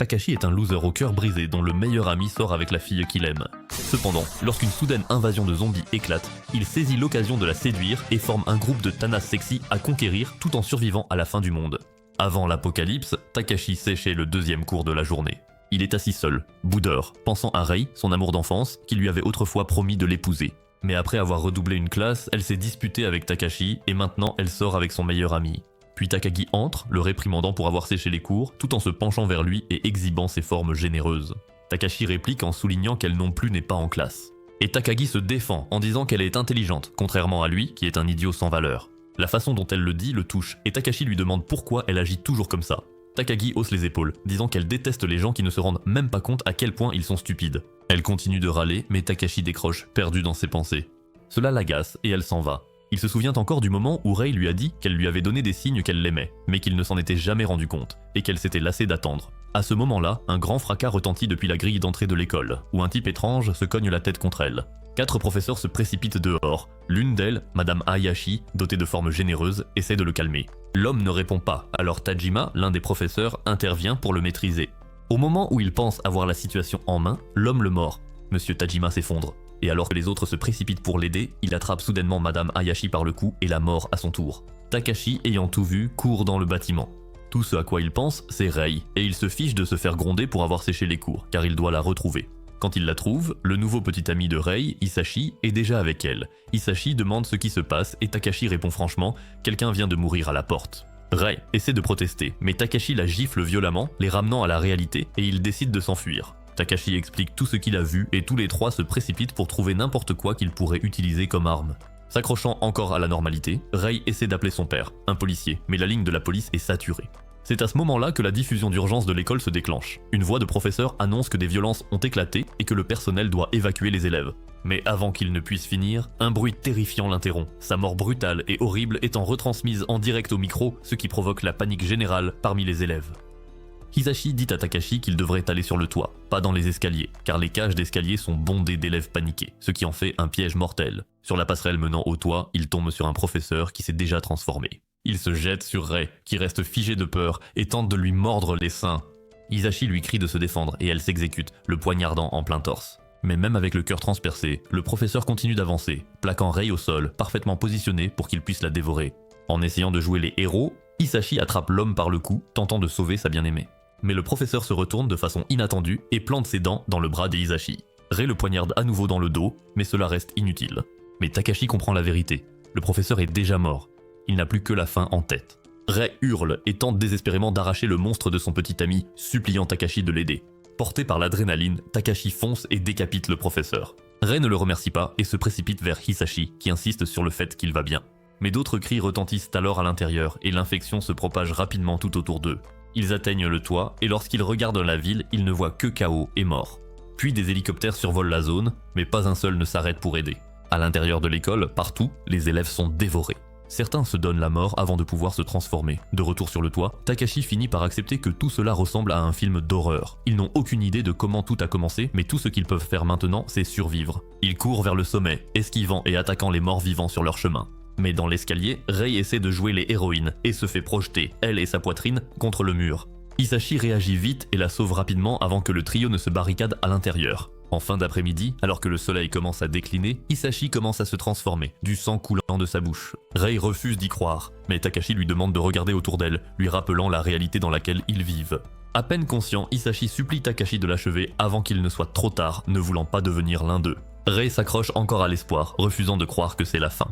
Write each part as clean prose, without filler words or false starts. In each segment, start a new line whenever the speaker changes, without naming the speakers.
Takashi est un loser au cœur brisé dont le meilleur ami sort avec la fille qu'il aime. Cependant, lorsqu'une soudaine invasion de zombies éclate, il saisit l'occasion de la séduire et forme un groupe de tanas sexy à conquérir tout en survivant à la fin du monde. Avant l'apocalypse, Takashi séchait le deuxième cours de la journée. Il est assis seul, boudeur, pensant à Rei, son amour d'enfance, qui lui avait autrefois promis de l'épouser. Mais après avoir redoublé une classe, elle s'est disputée avec Takashi et maintenant elle sort avec son meilleur ami. Puis Takagi entre, le réprimandant pour avoir séché les cours, tout en se penchant vers lui et exhibant ses formes généreuses. Takashi réplique en soulignant qu'elle non plus n'est pas en classe. Et Takagi se défend en disant qu'elle est intelligente, contrairement à lui qui est un idiot sans valeur. La façon dont elle le dit le touche, et Takashi lui demande pourquoi elle agit toujours comme ça. Takagi hausse les épaules, disant qu'elle déteste les gens qui ne se rendent même pas compte à quel point ils sont stupides. Elle continue de râler, mais Takashi décroche, perdu dans ses pensées. Cela l'agace et elle s'en va. Il se souvient encore du moment où Rei lui a dit qu'elle lui avait donné des signes qu'elle l'aimait, mais qu'il ne s'en était jamais rendu compte, et qu'elle s'était lassée d'attendre. À ce moment-là, un grand fracas retentit depuis la grille d'entrée de l'école, où un type étrange se cogne la tête contre elle. 4 professeurs se précipitent dehors. L'une d'elles, Madame Hayashi, dotée de formes généreuses, essaie de le calmer. L'homme ne répond pas, alors Tajima, l'un des professeurs, intervient pour le maîtriser. Au moment où il pense avoir la situation en main, l'homme le mord. Monsieur Tajima s'effondre. Et alors que les autres se précipitent pour l'aider, il attrape soudainement Madame Hayashi par le cou et la mord à son tour. Takashi, ayant tout vu, court dans le bâtiment. Tout ce à quoi il pense, c'est Rei, et il se fiche de se faire gronder pour avoir séché les cours, car il doit la retrouver. Quand il la trouve, le nouveau petit ami de Rei, Hisashi, est déjà avec elle. Hisashi demande ce qui se passe et Takashi répond franchement « Quelqu'un vient de mourir à la porte ». Rei essaie de protester, mais Takashi la gifle violemment, les ramenant à la réalité, et il décide de s'enfuir. Takashi explique tout ce qu'il a vu et tous les trois se précipitent pour trouver n'importe quoi qu'il pourrait utiliser comme arme. S'accrochant encore à la normalité, Rei essaie d'appeler son père, un policier, mais la ligne de la police est saturée. C'est à ce moment-là que la diffusion d'urgence de l'école se déclenche. Une voix de professeur annonce que des violences ont éclaté et que le personnel doit évacuer les élèves. Mais avant qu'il ne puisse finir, un bruit terrifiant l'interrompt, sa mort brutale et horrible étant retransmise en direct au micro, ce qui provoque la panique générale parmi les élèves. Hisashi dit à Takashi qu'il devrait aller sur le toit, pas dans les escaliers, car les cages d'escalier sont bondées d'élèves paniqués, ce qui en fait un piège mortel. Sur la passerelle menant au toit, il tombe sur un professeur qui s'est déjà transformé. Il se jette sur Rei, qui reste figé de peur et tente de lui mordre les seins. Hisashi lui crie de se défendre et elle s'exécute, le poignardant en plein torse. Mais même avec le cœur transpercé, le professeur continue d'avancer, plaquant Rei au sol, parfaitement positionné pour qu'il puisse la dévorer. En essayant de jouer les héros, Hisashi attrape l'homme par le cou, tentant de sauver sa bien-aimée. Mais le professeur se retourne de façon inattendue et plante ses dents dans le bras de Hisashi. Rei le poignarde à nouveau dans le dos, mais cela reste inutile. Mais Takashi comprend la vérité. Le professeur est déjà mort. Il n'a plus que la fin en tête. Rei hurle et tente désespérément d'arracher le monstre de son petit ami, suppliant Takashi de l'aider. Porté par l'adrénaline, Takashi fonce et décapite le professeur. Rei ne le remercie pas et se précipite vers Hisashi, qui insiste sur le fait qu'il va bien. Mais d'autres cris retentissent alors à l'intérieur et l'infection se propage rapidement tout autour d'eux. Ils atteignent le toit et lorsqu'ils regardent la ville, ils ne voient que chaos et mort. Puis des hélicoptères survolent la zone, mais pas un seul ne s'arrête pour aider. À l'intérieur de l'école, partout, les élèves sont dévorés. Certains se donnent la mort avant de pouvoir se transformer. De retour sur le toit, Takashi finit par accepter que tout cela ressemble à un film d'horreur. Ils n'ont aucune idée de comment tout a commencé, mais tout ce qu'ils peuvent faire maintenant, c'est survivre. Ils courent vers le sommet, esquivant et attaquant les morts vivants sur leur chemin. Mais dans l'escalier, Rei essaie de jouer les héroïnes et se fait projeter, elle et sa poitrine, contre le mur. Hisashi réagit vite et la sauve rapidement avant que le trio ne se barricade à l'intérieur. En fin d'après-midi, alors que le soleil commence à décliner, Hisashi commence à se transformer, du sang coulant de sa bouche. Rei refuse d'y croire, mais Takashi lui demande de regarder autour d'elle, lui rappelant la réalité dans laquelle ils vivent. À peine conscient, Hisashi supplie Takashi de l'achever avant qu'il ne soit trop tard, ne voulant pas devenir l'un d'eux. Rei s'accroche encore à l'espoir, refusant de croire que c'est la fin.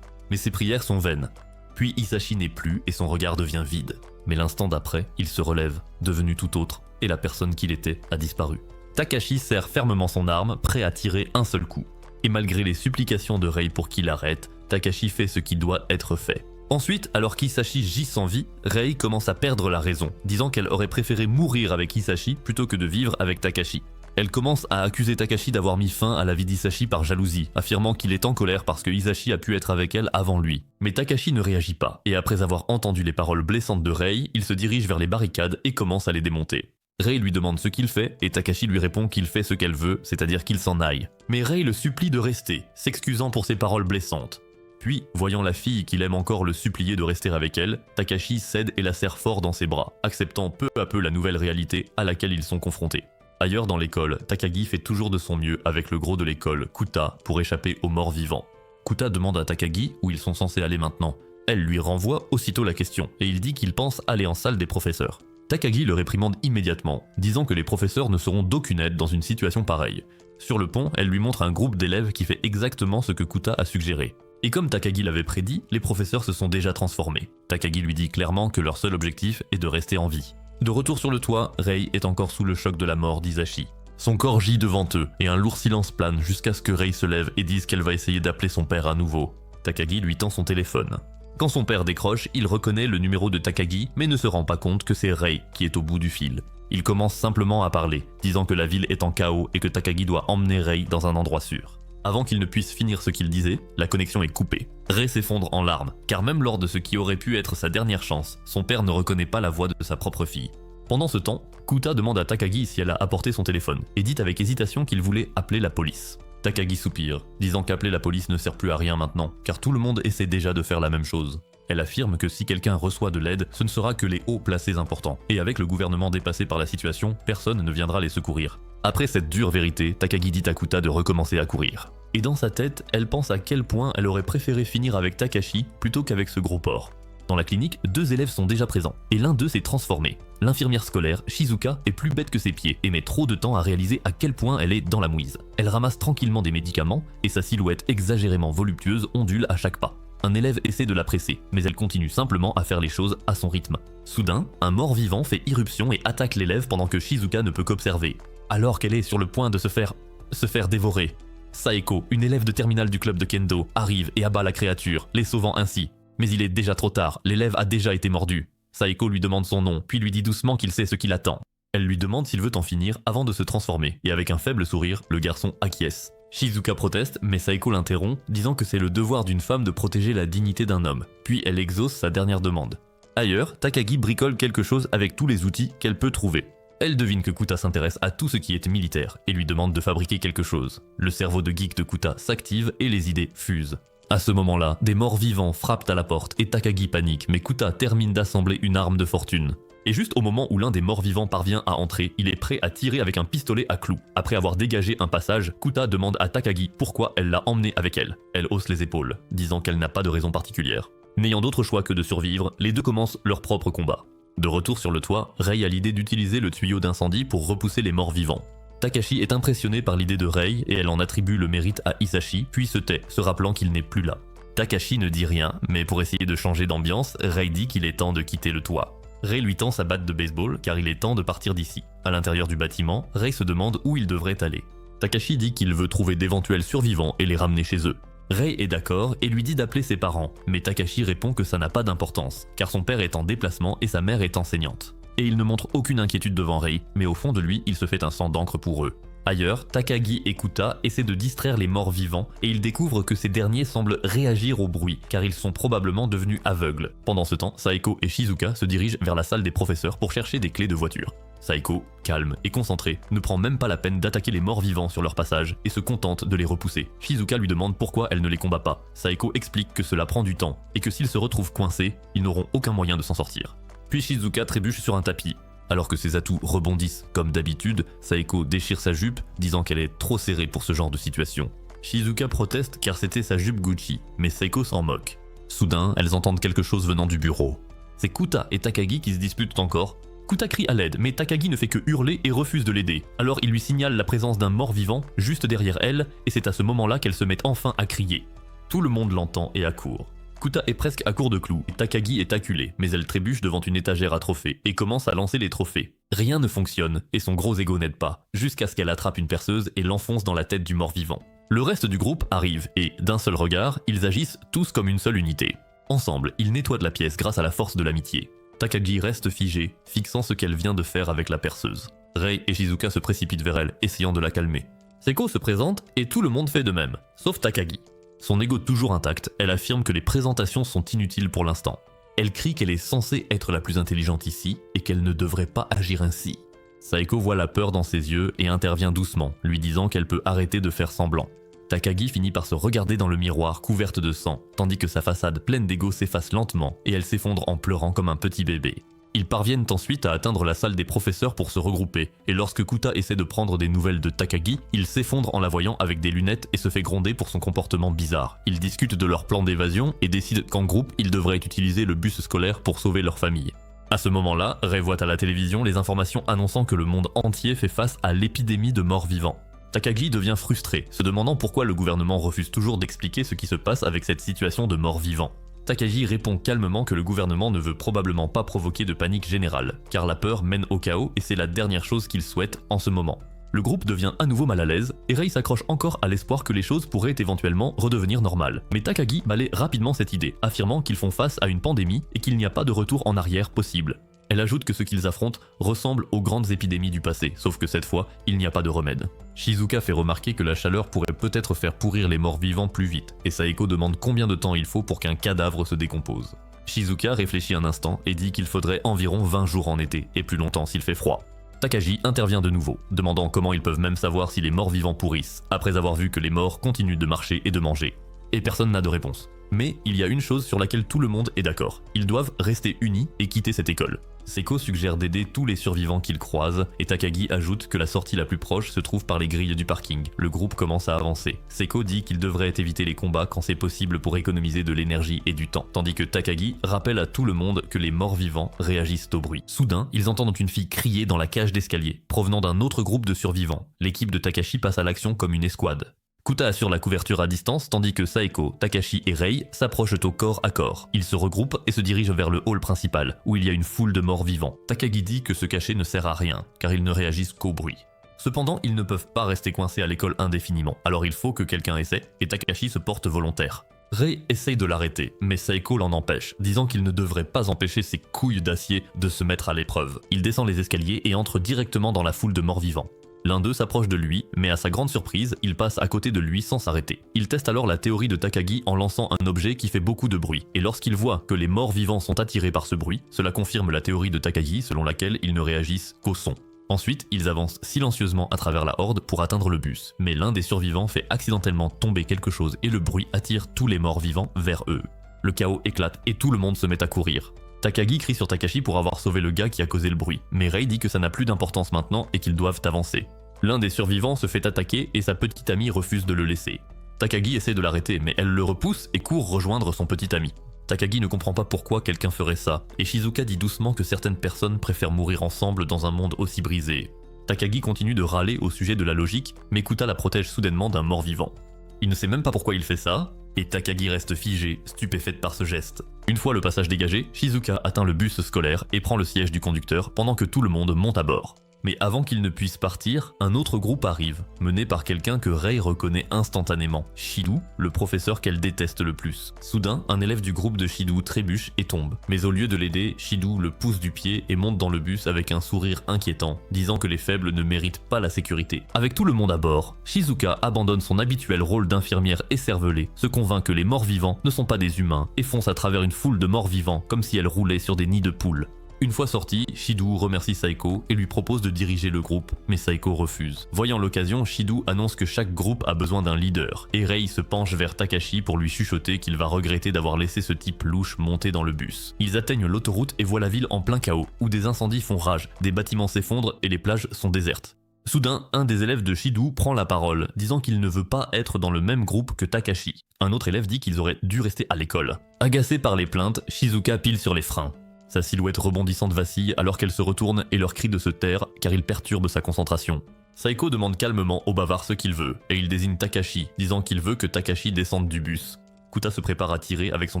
Mais ses prières sont vaines. Puis Hisashi n'est plus et son regard devient vide. Mais l'instant d'après, il se relève, devenu tout autre, et la personne qu'il était a disparu. Takashi serre fermement son arme, prêt à tirer un seul coup. Et malgré les supplications de Rei pour qu'il arrête, Takashi fait ce qui doit être fait. Ensuite, alors qu'Hisashi gît sans vie, Rei commence à perdre la raison, disant qu'elle aurait préféré mourir avec Hisashi plutôt que de vivre avec Takashi. Elle commence à accuser Takashi d'avoir mis fin à la vie d'Hisashi par jalousie, affirmant qu'il est en colère parce que Hisashi a pu être avec elle avant lui. Mais Takashi ne réagit pas, et après avoir entendu les paroles blessantes de Rei, il se dirige vers les barricades et commence à les démonter. Rei lui demande ce qu'il fait, et Takashi lui répond qu'il fait ce qu'elle veut, c'est-à-dire qu'il s'en aille. Mais Rei le supplie de rester, s'excusant pour ses paroles blessantes. Puis, voyant la fille qu'il aime encore le supplier de rester avec elle, Takashi cède et la serre fort dans ses bras, acceptant peu à peu la nouvelle réalité à laquelle ils sont confrontés. Ailleurs dans l'école, Takagi fait toujours de son mieux avec le gros de l'école, Kuta, pour échapper aux morts vivants. Kuta demande à Takagi où ils sont censés aller maintenant. Elle lui renvoie aussitôt la question, et il dit qu'il pense aller en salle des professeurs. Takagi le réprimande immédiatement, disant que les professeurs ne seront d'aucune aide dans une situation pareille. Sur le pont, elle lui montre un groupe d'élèves qui fait exactement ce que Kuta a suggéré. Et comme Takagi l'avait prédit, les professeurs se sont déjà transformés. Takagi lui dit clairement que leur seul objectif est de rester en vie. De retour sur le toit, Rei est encore sous le choc de la mort d'Hisashi. Son corps gît devant eux, et un lourd silence plane jusqu'à ce que Rei se lève et dise qu'elle va essayer d'appeler son père à nouveau. Takagi lui tend son téléphone. Quand son père décroche, il reconnaît le numéro de Takagi, mais ne se rend pas compte que c'est Rei qui est au bout du fil. Il commence simplement à parler, disant que la ville est en chaos et que Takagi doit emmener Rei dans un endroit sûr. Avant qu'il ne puisse finir ce qu'il disait, la connexion est coupée. Rei s'effondre en larmes, car même lors de ce qui aurait pu être sa dernière chance, son père ne reconnaît pas la voix de sa propre fille. Pendant ce temps, Kuta demande à Takagi si elle a apporté son téléphone, et dit avec hésitation qu'il voulait appeler la police. Takagi soupire, disant qu'appeler la police ne sert plus à rien maintenant, car tout le monde essaie déjà de faire la même chose. Elle affirme que si quelqu'un reçoit de l'aide, ce ne sera que les hauts placés importants, et avec le gouvernement dépassé par la situation, personne ne viendra les secourir. Après cette dure vérité, Takagi dit à Kuta de recommencer à courir. Et dans sa tête, elle pense à quel point elle aurait préféré finir avec Takashi plutôt qu'avec ce gros porc. Dans la clinique, 2 élèves sont déjà présents, et l'un d'eux s'est transformé. L'infirmière scolaire, Shizuka, est plus bête que ses pieds et met trop de temps à réaliser à quel point elle est dans la mouise. Elle ramasse tranquillement des médicaments, et sa silhouette exagérément voluptueuse ondule à chaque pas. Un élève essaie de la presser, mais elle continue simplement à faire les choses à son rythme. Soudain, un mort-vivant fait irruption et attaque l'élève pendant que Shizuka ne peut qu'observer. Alors qu'elle est sur le point de se faire dévorer, Saeko, une élève de terminale du club de kendo, arrive et abat la créature, les sauvant ainsi. Mais il est déjà trop tard, l'élève a déjà été mordu. Saeko lui demande son nom, puis lui dit doucement qu'il sait ce qui l'attend. Elle lui demande s'il veut en finir avant de se transformer, et avec un faible sourire, le garçon acquiesce. Shizuka proteste, mais Saeko l'interrompt, disant que c'est le devoir d'une femme de protéger la dignité d'un homme, puis elle exauce sa dernière demande. Ailleurs, Takagi bricole quelque chose avec tous les outils qu'elle peut trouver. Elle devine que Kuta s'intéresse à tout ce qui est militaire, et lui demande de fabriquer quelque chose. Le cerveau de geek de Kuta s'active et les idées fusent. À ce moment-là, des morts vivants frappent à la porte et Takagi panique, mais Kuta termine d'assembler une arme de fortune. Et juste au moment où l'un des morts vivants parvient à entrer, il est prêt à tirer avec un pistolet à clous. Après avoir dégagé un passage, Kuta demande à Takagi pourquoi elle l'a emmené avec elle. Elle hausse les épaules, disant qu'elle n'a pas de raison particulière. N'ayant d'autre choix que de survivre, les deux commencent leur propre combat. De retour sur le toit, Rei a l'idée d'utiliser le tuyau d'incendie pour repousser les morts vivants. Takashi est impressionné par l'idée de Rei et elle en attribue le mérite à Hisashi, puis se tait, se rappelant qu'il n'est plus là. Takashi ne dit rien, mais pour essayer de changer d'ambiance, Rei dit qu'il est temps de quitter le toit. Rei lui tend sa batte de baseball car il est temps de partir d'ici. À l'intérieur du bâtiment, Rei se demande où il devrait aller. Takashi dit qu'il veut trouver d'éventuels survivants et les ramener chez eux. Rei est d'accord et lui dit d'appeler ses parents, mais Takashi répond que ça n'a pas d'importance, car son père est en déplacement et sa mère est enseignante. Et il ne montre aucune inquiétude devant Rei, mais au fond de lui, il se fait un sang d'encre pour eux. Ailleurs, Takagi et Kuta essaient de distraire les morts vivants et ils découvrent que ces derniers semblent réagir au bruit car ils sont probablement devenus aveugles. Pendant ce temps, Saeko et Shizuka se dirigent vers la salle des professeurs pour chercher des clés de voiture. Saeko, calme et concentrée, ne prend même pas la peine d'attaquer les morts vivants sur leur passage et se contente de les repousser. Shizuka lui demande pourquoi elle ne les combat pas. Saeko explique que cela prend du temps et que s'ils se retrouvent coincés, ils n'auront aucun moyen de s'en sortir. Puis Shizuka trébuche sur un tapis. Alors que ses atouts rebondissent comme d'habitude, Saeko déchire sa jupe, disant qu'elle est trop serrée pour ce genre de situation. Shizuka proteste car c'était sa jupe Gucci, mais Saeko s'en moque. Soudain, elles entendent quelque chose venant du bureau. C'est Kuta et Takagi qui se disputent encore. Kuta crie à l'aide, mais Takagi ne fait que hurler et refuse de l'aider. Alors il lui signale la présence d'un mort-vivant juste derrière elle, et c'est à ce moment-là qu'elle se met enfin à crier. Tout le monde l'entend et accourt. Kuta est presque à court de clous, et Takagi est acculée, mais elle trébuche devant une étagère à trophées et commence à lancer les trophées. Rien ne fonctionne, et son gros ego n'aide pas, jusqu'à ce qu'elle attrape une perceuse et l'enfonce dans la tête du mort-vivant. Le reste du groupe arrive, et, d'un seul regard, ils agissent tous comme une seule unité. Ensemble, ils nettoient de la pièce grâce à la force de l'amitié. Takagi reste figé, fixant ce qu'elle vient de faire avec la perceuse. Rei et Shizuka se précipitent vers elle, essayant de la calmer. Saeko se présente, et tout le monde fait de même, sauf Takagi. Son ego toujours intact, elle affirme que les présentations sont inutiles pour l'instant. Elle crie qu'elle est censée être la plus intelligente ici et qu'elle ne devrait pas agir ainsi. Saeko voit la peur dans ses yeux et intervient doucement, lui disant qu'elle peut arrêter de faire semblant. Takagi finit par se regarder dans le miroir couverte de sang, tandis que sa façade pleine d'ego s'efface lentement et elle s'effondre en pleurant comme un petit bébé. Ils parviennent ensuite à atteindre la salle des professeurs pour se regrouper, et lorsque Kuta essaie de prendre des nouvelles de Takagi, il s'effondre en la voyant avec des lunettes et se fait gronder pour son comportement bizarre. Ils discutent de leur plan d'évasion et décident qu'en groupe, ils devraient utiliser le bus scolaire pour sauver leur famille. À ce moment-là, Rei voit à la télévision les informations annonçant que le monde entier fait face à l'épidémie de morts vivants. Takagi devient frustré, se demandant pourquoi le gouvernement refuse toujours d'expliquer ce qui se passe avec cette situation de morts vivants. Takagi répond calmement que le gouvernement ne veut probablement pas provoquer de panique générale, car la peur mène au chaos et c'est la dernière chose qu'il souhaite en ce moment. Le groupe devient à nouveau mal à l'aise, et Rei s'accroche encore à l'espoir que les choses pourraient éventuellement redevenir normales. Mais Takagi balaie rapidement cette idée, affirmant qu'ils font face à une pandémie et qu'il n'y a pas de retour en arrière possible. Elle ajoute que ce qu'ils affrontent ressemble aux grandes épidémies du passé, sauf que cette fois, il n'y a pas de remède. Shizuka fait remarquer que la chaleur pourrait peut-être faire pourrir les morts vivants plus vite, et Saeko demande combien de temps il faut pour qu'un cadavre se décompose. Shizuka réfléchit un instant et dit qu'il faudrait environ 20 jours en été, et plus longtemps s'il fait froid. Takagi intervient de nouveau, demandant comment ils peuvent même savoir si les morts vivants pourrissent, après avoir vu que les morts continuent de marcher et de manger. Et personne n'a de réponse. Mais il y a une chose sur laquelle tout le monde est d'accord, ils doivent rester unis et quitter cette école. Seiko suggère d'aider tous les survivants qu'ils croisent, et Takagi ajoute que la sortie la plus proche se trouve par les grilles du parking. Le groupe commence à avancer. Seiko dit qu'il devrait éviter les combats quand c'est possible pour économiser de l'énergie et du temps, tandis que Takagi rappelle à tout le monde que les morts vivants réagissent au bruit. Soudain, ils entendent une fille crier dans la cage d'escalier, provenant d'un autre groupe de survivants. L'équipe de Takashi passe à l'action comme une escouade. Kuta assure la couverture à distance tandis que Saeko, Takashi et Rei s'approchent au corps à corps. Ils se regroupent et se dirigent vers le hall principal, où il y a une foule de morts vivants. Takagi dit que se cacher ne sert à rien, car ils ne réagissent qu'au bruit. Cependant, ils ne peuvent pas rester coincés à l'école indéfiniment, alors il faut que quelqu'un essaie, et Takashi se porte volontaire. Rei essaye de l'arrêter, mais Saeko l'en empêche, disant qu'il ne devrait pas empêcher ses couilles d'acier de se mettre à l'épreuve. Il descend les escaliers et entre directement dans la foule de morts vivants. L'un d'eux s'approche de lui, mais à sa grande surprise, il passe à côté de lui sans s'arrêter. Il teste alors la théorie de Takagi en lançant un objet qui fait beaucoup de bruit, et lorsqu'il voit que les morts vivants sont attirés par ce bruit, cela confirme la théorie de Takagi selon laquelle ils ne réagissent qu'au son. Ensuite, ils avancent silencieusement à travers la horde pour atteindre le bus, mais l'un des survivants fait accidentellement tomber quelque chose et le bruit attire tous les morts vivants vers eux. Le chaos éclate et tout le monde se met à courir. Takagi crie sur Takashi pour avoir sauvé le gars qui a causé le bruit, mais Rei dit que ça n'a plus d'importance maintenant et qu'ils doivent avancer. L'un des survivants se fait attaquer et sa petite amie refuse de le laisser. Takagi essaie de l'arrêter mais elle le repousse et court rejoindre son petit ami. Takagi ne comprend pas pourquoi quelqu'un ferait ça, et Shizuka dit doucement que certaines personnes préfèrent mourir ensemble dans un monde aussi brisé. Takagi continue de râler au sujet de la logique, mais Kuta la protège soudainement d'un mort-vivant. Il ne sait même pas pourquoi il fait ça, et Takagi reste figée, stupéfaite par ce geste. Une fois le passage dégagé, Shizuka atteint le bus scolaire et prend le siège du conducteur pendant que tout le monde monte à bord. Mais avant qu'il ne puisse partir, un autre groupe arrive, mené par quelqu'un que Rei reconnaît instantanément, Shidu, le professeur qu'elle déteste le plus. Soudain, un élève du groupe de Shidu trébuche et tombe. Mais au lieu de l'aider, Shidu le pousse du pied et monte dans le bus avec un sourire inquiétant, disant que les faibles ne méritent pas la sécurité. Avec tout le monde à bord, Shizuka abandonne son habituel rôle d'infirmière écervelée, se convainc que les morts vivants ne sont pas des humains et fonce à travers une foule de morts vivants comme si elle roulait sur des nids de poules. Une fois sorti, Shidu remercie Saeko et lui propose de diriger le groupe, mais Saeko refuse. Voyant l'occasion, Shidu annonce que chaque groupe a besoin d'un leader, et Rei se penche vers Takashi pour lui chuchoter qu'il va regretter d'avoir laissé ce type louche monter dans le bus. Ils atteignent l'autoroute et voient la ville en plein chaos, où des incendies font rage, des bâtiments s'effondrent et les plages sont désertes. Soudain, un des élèves de Shidu prend la parole, disant qu'il ne veut pas être dans le même groupe que Takashi. Un autre élève dit qu'ils auraient dû rester à l'école. Agacé par les plaintes, Shizuka pile sur les freins. Sa silhouette rebondissante vacille alors qu'elle se retourne et leur crie de se taire car il perturbe sa concentration. Saeko demande calmement au bavard ce qu'il veut, et il désigne Takashi, disant qu'il veut que Takashi descende du bus. Kuta se prépare à tirer avec son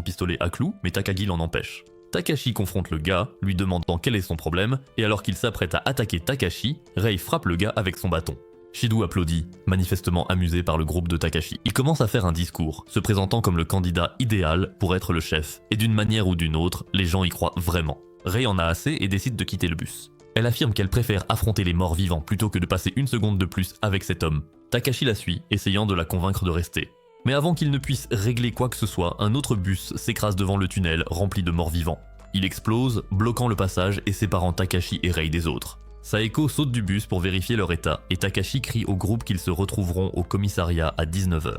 pistolet à clous, mais Takagi l'en empêche. Takashi confronte le gars, lui demandant quel est son problème, et alors qu'il s'apprête à attaquer Takashi, Rei frappe le gars avec son bâton. Shidu applaudit, manifestement amusé par le groupe de Takashi. Il commence à faire un discours, se présentant comme le candidat idéal pour être le chef, et d'une manière ou d'une autre, les gens y croient vraiment. Rei en a assez et décide de quitter le bus. Elle affirme qu'elle préfère affronter les morts vivants plutôt que de passer une seconde de plus avec cet homme. Takashi la suit, essayant de la convaincre de rester. Mais avant qu'il ne puisse régler quoi que ce soit, un autre bus s'écrase devant le tunnel rempli de morts vivants. Il explose, bloquant le passage et séparant Takashi et Rei des autres. Saeko saute du bus pour vérifier leur état et Takashi crie au groupe qu'ils se retrouveront au commissariat à 19 h.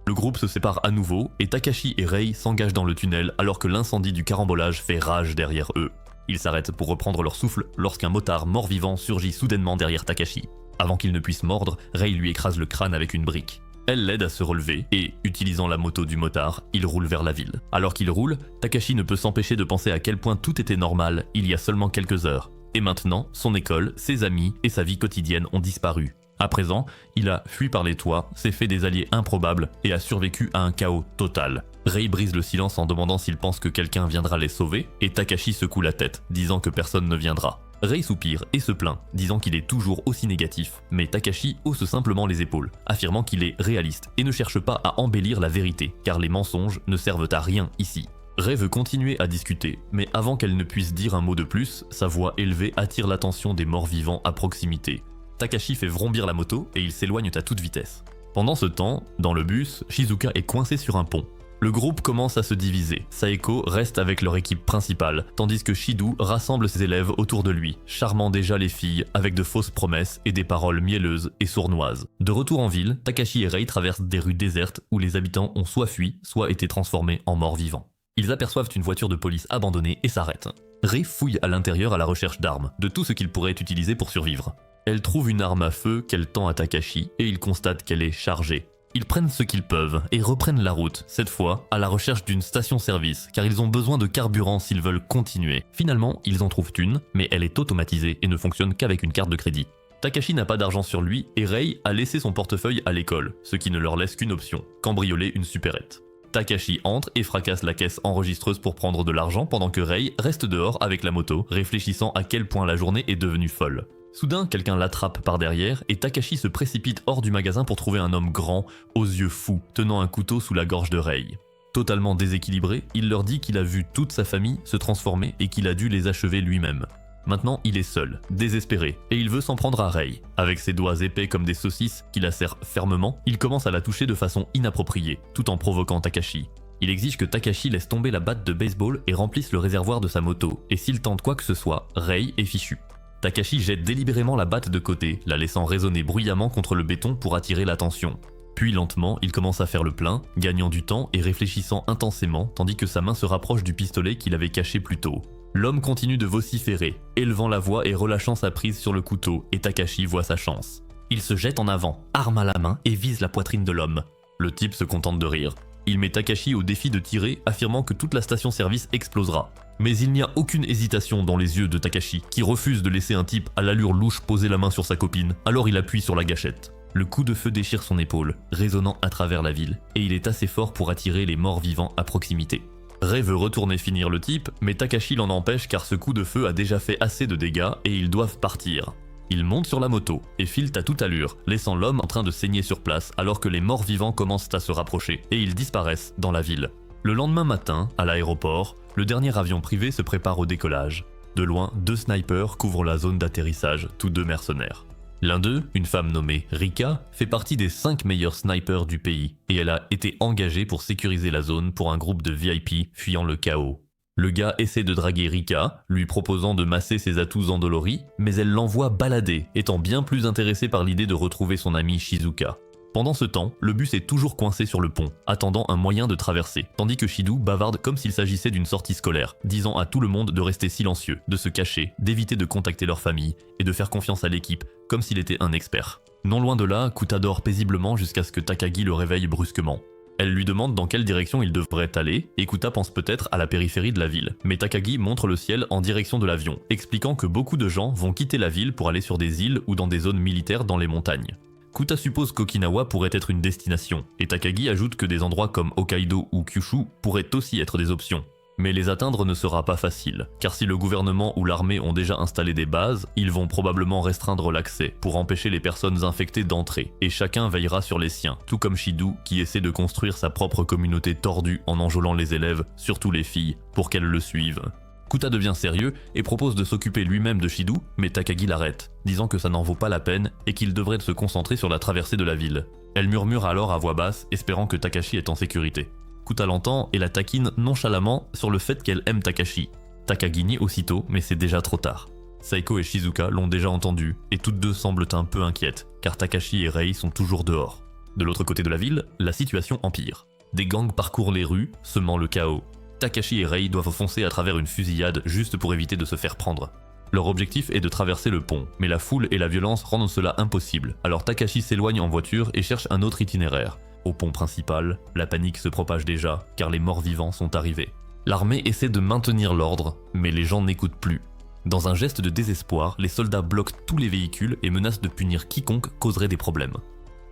Le groupe se sépare à nouveau et Takashi et Rei s'engagent dans le tunnel alors que l'incendie du carambolage fait rage derrière eux. Ils s'arrêtent pour reprendre leur souffle lorsqu'un motard mort-vivant surgit soudainement derrière Takashi. Avant qu'il ne puisse mordre, Rei lui écrase le crâne avec une brique. Elle l'aide à se relever et, utilisant la moto du motard, il roule vers la ville. Alors qu'il roule, Takashi ne peut s'empêcher de penser à quel point tout était normal il y a seulement quelques heures. Et maintenant, son école, ses amis et sa vie quotidienne ont disparu. À présent, il a fui par les toits, s'est fait des alliés improbables et a survécu à un chaos total. Rei brise le silence en demandant s'il pense que quelqu'un viendra les sauver et Takashi secoue la tête, disant que personne ne viendra. Rei soupire et se plaint, disant qu'il est toujours aussi négatif, mais Takashi hausse simplement les épaules, affirmant qu'il est réaliste et ne cherche pas à embellir la vérité, car les mensonges ne servent à rien ici. Rei veut continuer à discuter, mais avant qu'elle ne puisse dire un mot de plus, sa voix élevée attire l'attention des morts-vivants à proximité. Takashi fait vrombir la moto et ils s'éloignent à toute vitesse. Pendant ce temps, dans le bus, Shizuka est coincé sur un pont. Le groupe commence à se diviser. Saeko reste avec leur équipe principale, tandis que Shidu rassemble ses élèves autour de lui, charmant déjà les filles avec de fausses promesses et des paroles mielleuses et sournoises. De retour en ville, Takashi et Rei traversent des rues désertes où les habitants ont soit fui, soit été transformés en morts-vivants. Ils aperçoivent une voiture de police abandonnée et s'arrêtent. Rei fouille à l'intérieur à la recherche d'armes, de tout ce qu'il pourrait utiliser pour survivre. Elle trouve une arme à feu qu'elle tend à Takashi et il constate qu'elle est chargée. Ils prennent ce qu'ils peuvent et reprennent la route, cette fois à la recherche d'une station-service, car ils ont besoin de carburant s'ils veulent continuer. Finalement, ils en trouvent une, mais elle est automatisée et ne fonctionne qu'avec une carte de crédit. Takashi n'a pas d'argent sur lui et Rei a laissé son portefeuille à l'école, ce qui ne leur laisse qu'une option, cambrioler une supérette. Takashi entre et fracasse la caisse enregistreuse pour prendre de l'argent pendant que Rei reste dehors avec la moto, réfléchissant à quel point la journée est devenue folle. Soudain, quelqu'un l'attrape par derrière et Takashi se précipite hors du magasin pour trouver un homme grand, aux yeux fous, tenant un couteau sous la gorge de Rei. Totalement déséquilibré, il leur dit qu'il a vu toute sa famille se transformer et qu'il a dû les achever lui-même. Maintenant, il est seul, désespéré, et il veut s'en prendre à Rei. Avec ses doigts épais comme des saucisses qui la serrent fermement, il commence à la toucher de façon inappropriée, tout en provoquant Takashi. Il exige que Takashi laisse tomber la batte de baseball et remplisse le réservoir de sa moto, et s'il tente quoi que ce soit, Rei est fichu. Takashi jette délibérément la batte de côté, la laissant résonner bruyamment contre le béton pour attirer l'attention. Puis lentement, il commence à faire le plein, gagnant du temps et réfléchissant intensément, tandis que sa main se rapproche du pistolet qu'il avait caché plus tôt. L'homme continue de vociférer, élevant la voix et relâchant sa prise sur le couteau, et Takashi voit sa chance. Il se jette en avant, arme à la main, et vise la poitrine de l'homme. Le type se contente de rire. Il met Takashi au défi de tirer, affirmant que toute la station-service explosera. Mais il n'y a aucune hésitation dans les yeux de Takashi, qui refuse de laisser un type à l'allure louche poser la main sur sa copine, alors il appuie sur la gâchette. Le coup de feu déchire son épaule, résonnant à travers la ville, et il est assez fort pour attirer les morts vivants à proximité. Rei veut retourner finir le type, mais Takashi l'en empêche car ce coup de feu a déjà fait assez de dégâts et ils doivent partir. Ils montent sur la moto et filent à toute allure, laissant l'homme en train de saigner sur place alors que les morts vivants commencent à se rapprocher et ils disparaissent dans la ville. Le lendemain matin, à l'aéroport, le dernier avion privé se prépare au décollage. De loin, 2 snipers couvrent la zone d'atterrissage, tous 2 mercenaires. L'un d'eux, une femme nommée Rika, fait partie des 5 meilleurs snipers du pays et elle a été engagée pour sécuriser la zone pour un groupe de VIP fuyant le chaos. Le gars essaie de draguer Rika, lui proposant de masser ses atouts endoloris, mais elle l'envoie balader, étant bien plus intéressée par l'idée de retrouver son ami Shizuka. Pendant ce temps, le bus est toujours coincé sur le pont, attendant un moyen de traverser, tandis que Shidu bavarde comme s'il s'agissait d'une sortie scolaire, disant à tout le monde de rester silencieux, de se cacher, d'éviter de contacter leur famille, et de faire confiance à l'équipe, comme s'il était un expert. Non loin de là, Kuta dort paisiblement jusqu'à ce que Takagi le réveille brusquement. Elle lui demande dans quelle direction il devrait aller, et Kuta pense peut-être à la périphérie de la ville. Mais Takagi montre le ciel en direction de l'avion, expliquant que beaucoup de gens vont quitter la ville pour aller sur des îles ou dans des zones militaires dans les montagnes. Kuta suppose qu'Okinawa pourrait être une destination, et Takagi ajoute que des endroits comme Hokkaido ou Kyushu pourraient aussi être des options. Mais les atteindre ne sera pas facile, car si le gouvernement ou l'armée ont déjà installé des bases, ils vont probablement restreindre l'accès pour empêcher les personnes infectées d'entrer, et chacun veillera sur les siens, tout comme Shidu qui essaie de construire sa propre communauté tordue en enjôlant les élèves, surtout les filles, pour qu'elles le suivent. Kuta devient sérieux et propose de s'occuper lui-même de Shidu, mais Takagi l'arrête, disant que ça n'en vaut pas la peine et qu'il devrait se concentrer sur la traversée de la ville. Elle murmure alors à voix basse, espérant que Takashi est en sécurité. Kuta l'entend et la taquine nonchalamment sur le fait qu'elle aime Takashi. Takagi nie aussitôt, mais c'est déjà trop tard. Saeko et Shizuka l'ont déjà entendu, et toutes deux semblent un peu inquiètes, car Takashi et Rei sont toujours dehors. De l'autre côté de la ville, la situation empire. Des gangs parcourent les rues, semant le chaos. Takashi et Rei doivent foncer à travers une fusillade juste pour éviter de se faire prendre. Leur objectif est de traverser le pont, mais la foule et la violence rendent cela impossible, alors Takashi s'éloigne en voiture et cherche un autre itinéraire. Au pont principal, la panique se propage déjà, car les morts vivants sont arrivés. L'armée essaie de maintenir l'ordre, mais les gens n'écoutent plus. Dans un geste de désespoir, les soldats bloquent tous les véhicules et menacent de punir quiconque causerait des problèmes.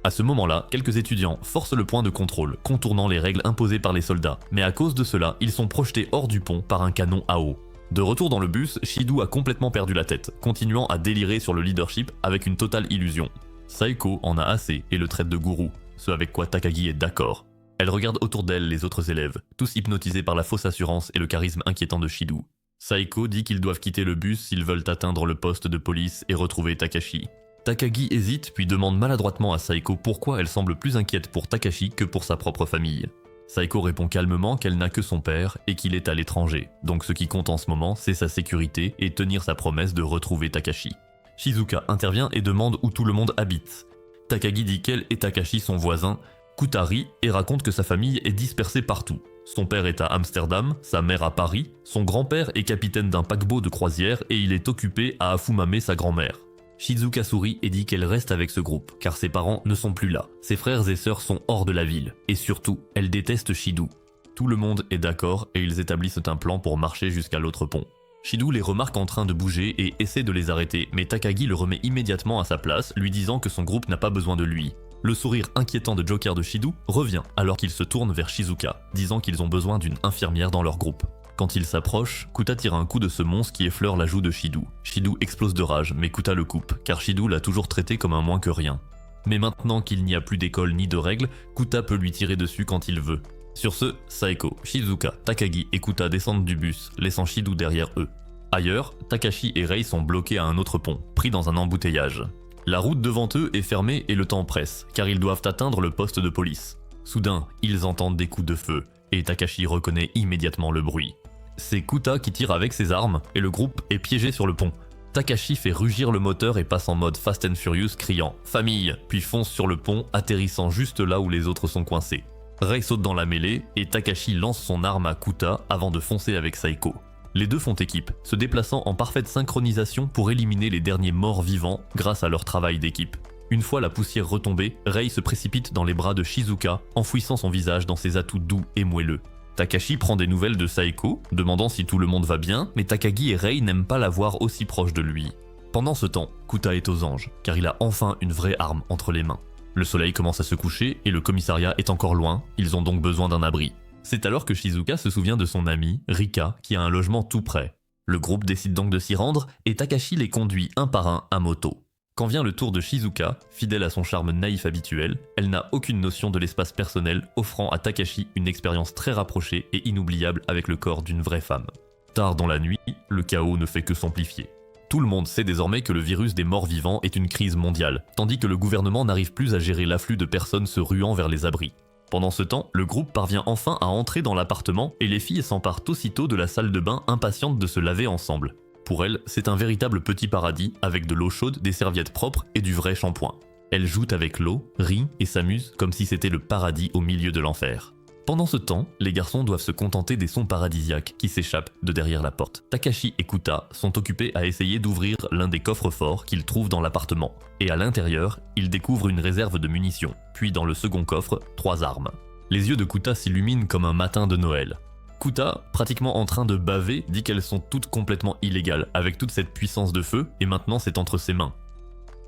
À ce moment-là, quelques étudiants forcent le point de contrôle, contournant les règles imposées par les soldats, mais à cause de cela, ils sont projetés hors du pont par un canon à eau. De retour dans le bus, Shido a complètement perdu la tête, continuant à délirer sur le leadership avec une totale illusion. Saeko en a assez et le traite de gourou, ce avec quoi Takagi est d'accord. Elle regarde autour d'elle les autres élèves, tous hypnotisés par la fausse assurance et le charisme inquiétant de Shido. Saeko dit qu'ils doivent quitter le bus s'ils veulent atteindre le poste de police et retrouver Takashi. Takagi hésite puis demande maladroitement à Saeko pourquoi elle semble plus inquiète pour Takashi que pour sa propre famille. Saeko répond calmement qu'elle n'a que son père et qu'il est à l'étranger, donc ce qui compte en ce moment c'est sa sécurité et tenir sa promesse de retrouver Takashi. Shizuka intervient et demande où tout le monde habite. Takagi dit qu'elle et Takashi sont voisins, Kuta rit et raconte que sa famille est dispersée partout. Son père est à Amsterdam, sa mère à Paris, son grand-père est capitaine d'un paquebot de croisière et il est occupé à Afumame sa grand-mère. Shizuka sourit et dit qu'elle reste avec ce groupe, car ses parents ne sont plus là. Ses frères et sœurs sont hors de la ville, et surtout, elle déteste Shido. Tout le monde est d'accord et ils établissent un plan pour marcher jusqu'à l'autre pont. Shido les remarque en train de bouger et essaie de les arrêter, mais Takagi le remet immédiatement à sa place, lui disant que son groupe n'a pas besoin de lui. Le sourire inquiétant de Joker de Shido revient alors qu'il se tourne vers Shizuka, disant qu'ils ont besoin d'une infirmière dans leur groupe. Quand il s'approche, Kuta tire un coup de ce monstre qui effleure la joue de Shido. Shido explose de rage, mais Kuta le coupe, car Shido l'a toujours traité comme un moins que rien. Mais maintenant qu'il n'y a plus d'école ni de règles, Kuta peut lui tirer dessus quand il veut. Sur ce, Saeko, Shizuka, Takagi et Kuta descendent du bus, laissant Shido derrière eux. Ailleurs, Takashi et Rei sont bloqués à un autre pont, pris dans un embouteillage. La route devant eux est fermée et le temps presse, car ils doivent atteindre le poste de police. Soudain, ils entendent des coups de feu, et Takashi reconnaît immédiatement le bruit. C'est Kuta qui tire avec ses armes et le groupe est piégé sur le pont. Takashi fait rugir le moteur et passe en mode Fast and Furious criant « Famille !» puis fonce sur le pont, atterrissant juste là où les autres sont coincés. Rei saute dans la mêlée et Takashi lance son arme à Kuta avant de foncer avec Saeko. Les deux font équipe, se déplaçant en parfaite synchronisation pour éliminer les derniers morts vivants grâce à leur travail d'équipe. Une fois la poussière retombée, Rei se précipite dans les bras de Shizuka, enfouissant son visage dans ses atouts doux et moelleux. Takashi prend des nouvelles de Saeko, demandant si tout le monde va bien, mais Takagi et Rei n'aiment pas la voir aussi proche de lui. Pendant ce temps, Kuta est aux anges, car il a enfin une vraie arme entre les mains. Le soleil commence à se coucher et le commissariat est encore loin, ils ont donc besoin d'un abri. C'est alors que Shizuka se souvient de son amie, Rika, qui a un logement tout près. Le groupe décide donc de s'y rendre et Takashi les conduit un par un à moto. Quand vient le tour de Shizuka, fidèle à son charme naïf habituel, elle n'a aucune notion de l'espace personnel, offrant à Takashi une expérience très rapprochée et inoubliable avec le corps d'une vraie femme. Tard dans la nuit, le chaos ne fait que s'amplifier. Tout le monde sait désormais que le virus des morts vivants est une crise mondiale, tandis que le gouvernement n'arrive plus à gérer l'afflux de personnes se ruant vers les abris. Pendant ce temps, le groupe parvient enfin à entrer dans l'appartement et les filles s'emparent aussitôt de la salle de bain impatientes de se laver ensemble. Pour elles, c'est un véritable petit paradis avec de l'eau chaude, des serviettes propres et du vrai shampoing. Elles jouent avec l'eau, rient et s'amusent comme si c'était le paradis au milieu de l'enfer. Pendant ce temps, les garçons doivent se contenter des sons paradisiaques qui s'échappent de derrière la porte. Takashi et Kuta sont occupés à essayer d'ouvrir l'un des coffres forts qu'ils trouvent dans l'appartement. Et à l'intérieur, ils découvrent une réserve de munitions, puis dans le second coffre, 3 armes. Les yeux de Kuta s'illuminent comme un matin de Noël. Kuta, pratiquement en train de baver, dit qu'elles sont toutes complètement illégales, avec toute cette puissance de feu, et maintenant c'est entre ses mains.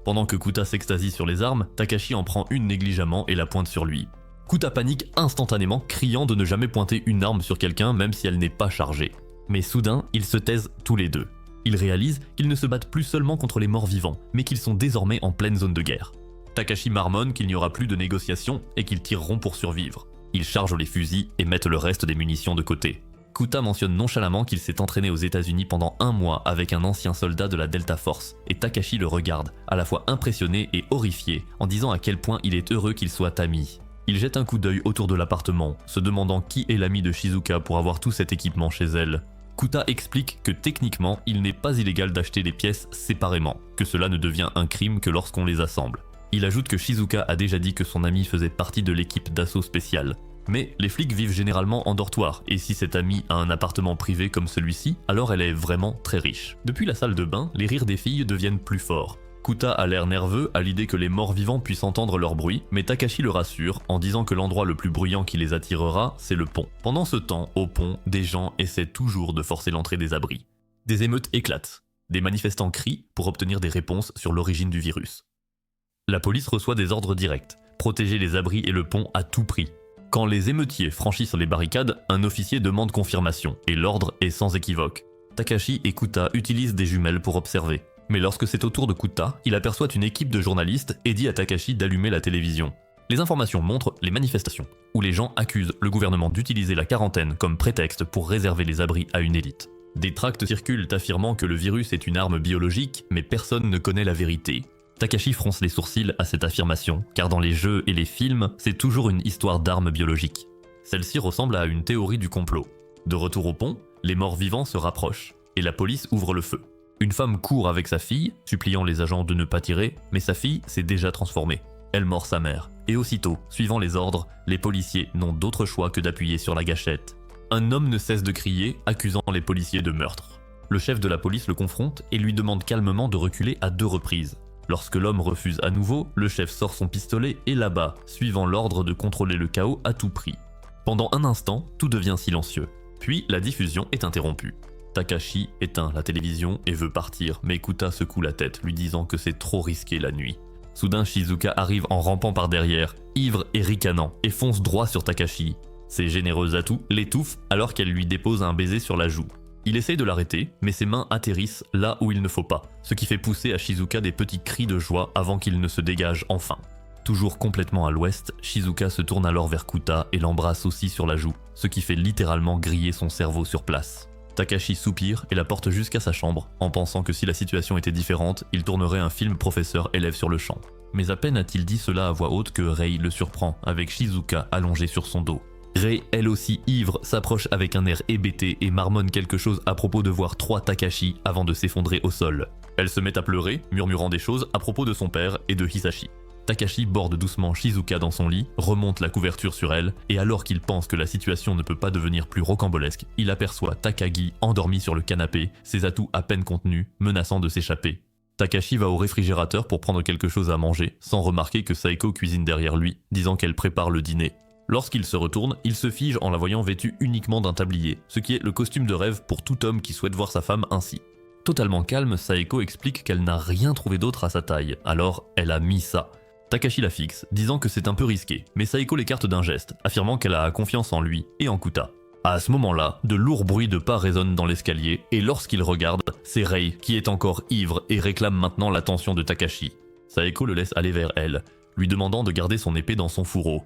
Pendant que Kuta s'extasie sur les armes, Takashi en prend une négligemment et la pointe sur lui. Kuta panique instantanément, criant de ne jamais pointer une arme sur quelqu'un même si elle n'est pas chargée. Mais soudain, ils se taisent tous les deux. Ils réalisent qu'ils ne se battent plus seulement contre les morts vivants, mais qu'ils sont désormais en pleine zone de guerre. Takashi marmonne qu'il n'y aura plus de négociations et qu'ils tireront pour survivre. Ils chargent les fusils et mettent le reste des munitions de côté. Kuta mentionne nonchalamment qu'il s'est entraîné aux États-Unis pendant 1 mois avec un ancien soldat de la Delta Force, et Takashi le regarde, à la fois impressionné et horrifié, en disant à quel point il est heureux qu'ils soient amis. Il jette un coup d'œil autour de l'appartement, se demandant qui est l'ami de Shizuka pour avoir tout cet équipement chez elle. Kuta explique que techniquement, il n'est pas illégal d'acheter les pièces séparément, que cela ne devient un crime que lorsqu'on les assemble. Il ajoute que Shizuka a déjà dit que son ami faisait partie de l'équipe d'assaut spéciale. Mais les flics vivent généralement en dortoir, et si cette amie a un appartement privé comme celui-ci, alors elle est vraiment très riche. Depuis la salle de bain, les rires des filles deviennent plus forts. Kuta a l'air nerveux à l'idée que les morts vivants puissent entendre leur bruit, mais Takashi le rassure en disant que l'endroit le plus bruyant qui les attirera, c'est le pont. Pendant ce temps, au pont, des gens essaient toujours de forcer l'entrée des abris. Des émeutes éclatent. Des manifestants crient pour obtenir des réponses sur l'origine du virus. La police reçoit des ordres directs, protéger les abris et le pont à tout prix. Quand les émeutiers franchissent les barricades, un officier demande confirmation, et l'ordre est sans équivoque. Takashi et Kuta utilisent des jumelles pour observer. Mais lorsque c'est au tour de Kuta, il aperçoit une équipe de journalistes et dit à Takashi d'allumer la télévision. Les informations montrent les manifestations, où les gens accusent le gouvernement d'utiliser la quarantaine comme prétexte pour réserver les abris à une élite. Des tracts circulent affirmant que le virus est une arme biologique, mais personne ne connaît la vérité. Takashi fronce les sourcils à cette affirmation, car dans les jeux et les films, c'est toujours une histoire d'armes biologiques. Celle-ci ressemble à une théorie du complot. De retour au pont, les morts vivants se rapprochent, et la police ouvre le feu. Une femme court avec sa fille, suppliant les agents de ne pas tirer, mais sa fille s'est déjà transformée. Elle mord sa mère, et aussitôt, suivant les ordres, les policiers n'ont d'autre choix que d'appuyer sur la gâchette. Un homme ne cesse de crier, accusant les policiers de meurtre. Le chef de la police le confronte et lui demande calmement de reculer à 2 reprises. Lorsque l'homme refuse à nouveau, le chef sort son pistolet et l'abat, suivant l'ordre de contrôler le chaos à tout prix. Pendant un instant, tout devient silencieux. Puis la diffusion est interrompue. Takashi éteint la télévision et veut partir, mais Kuta secoue la tête, lui disant que c'est trop risqué la nuit. Soudain, Shizuka arrive en rampant par derrière, ivre et ricanant, et fonce droit sur Takashi. Ses généreux atouts l'étouffent alors qu'elle lui dépose un baiser sur la joue. Il essaye de l'arrêter, mais ses mains atterrissent là où il ne faut pas, ce qui fait pousser à Shizuka des petits cris de joie avant qu'il ne se dégage enfin. Toujours complètement à l'ouest, Shizuka se tourne alors vers Kuta et l'embrasse aussi sur la joue, ce qui fait littéralement griller son cerveau sur place. Takashi soupire et la porte jusqu'à sa chambre, en pensant que si la situation était différente, il tournerait un film professeur-élève sur le champ. Mais à peine a-t-il dit cela à voix haute que Rei le surprend, avec Shizuka allongée sur son dos. Rei, elle aussi ivre, s'approche avec un air hébété et marmonne quelque chose à propos de voir 3 Takashi avant de s'effondrer au sol. Elle se met à pleurer, murmurant des choses à propos de son père et de Hisashi. Takashi borde doucement Shizuka dans son lit, remonte la couverture sur elle, et alors qu'il pense que la situation ne peut pas devenir plus rocambolesque, il aperçoit Takagi endormi sur le canapé, ses atouts à peine contenus, menaçant de s'échapper. Takashi va au réfrigérateur pour prendre quelque chose à manger, sans remarquer que Saeko cuisine derrière lui, disant qu'elle prépare le dîner. Lorsqu'il se retourne, il se fige en la voyant vêtue uniquement d'un tablier, ce qui est le costume de rêve pour tout homme qui souhaite voir sa femme ainsi. Totalement calme, Saeko explique qu'elle n'a rien trouvé d'autre à sa taille, alors elle a mis ça. Takashi la fixe, disant que c'est un peu risqué, mais Saeko l'écarte d'un geste, affirmant qu'elle a confiance en lui et en Kuta. À ce moment-là, de lourds bruits de pas résonnent dans l'escalier, et lorsqu'il regarde, c'est Rei qui est encore ivre et réclame maintenant l'attention de Takashi. Saeko le laisse aller vers elle, lui demandant de garder son épée dans son fourreau.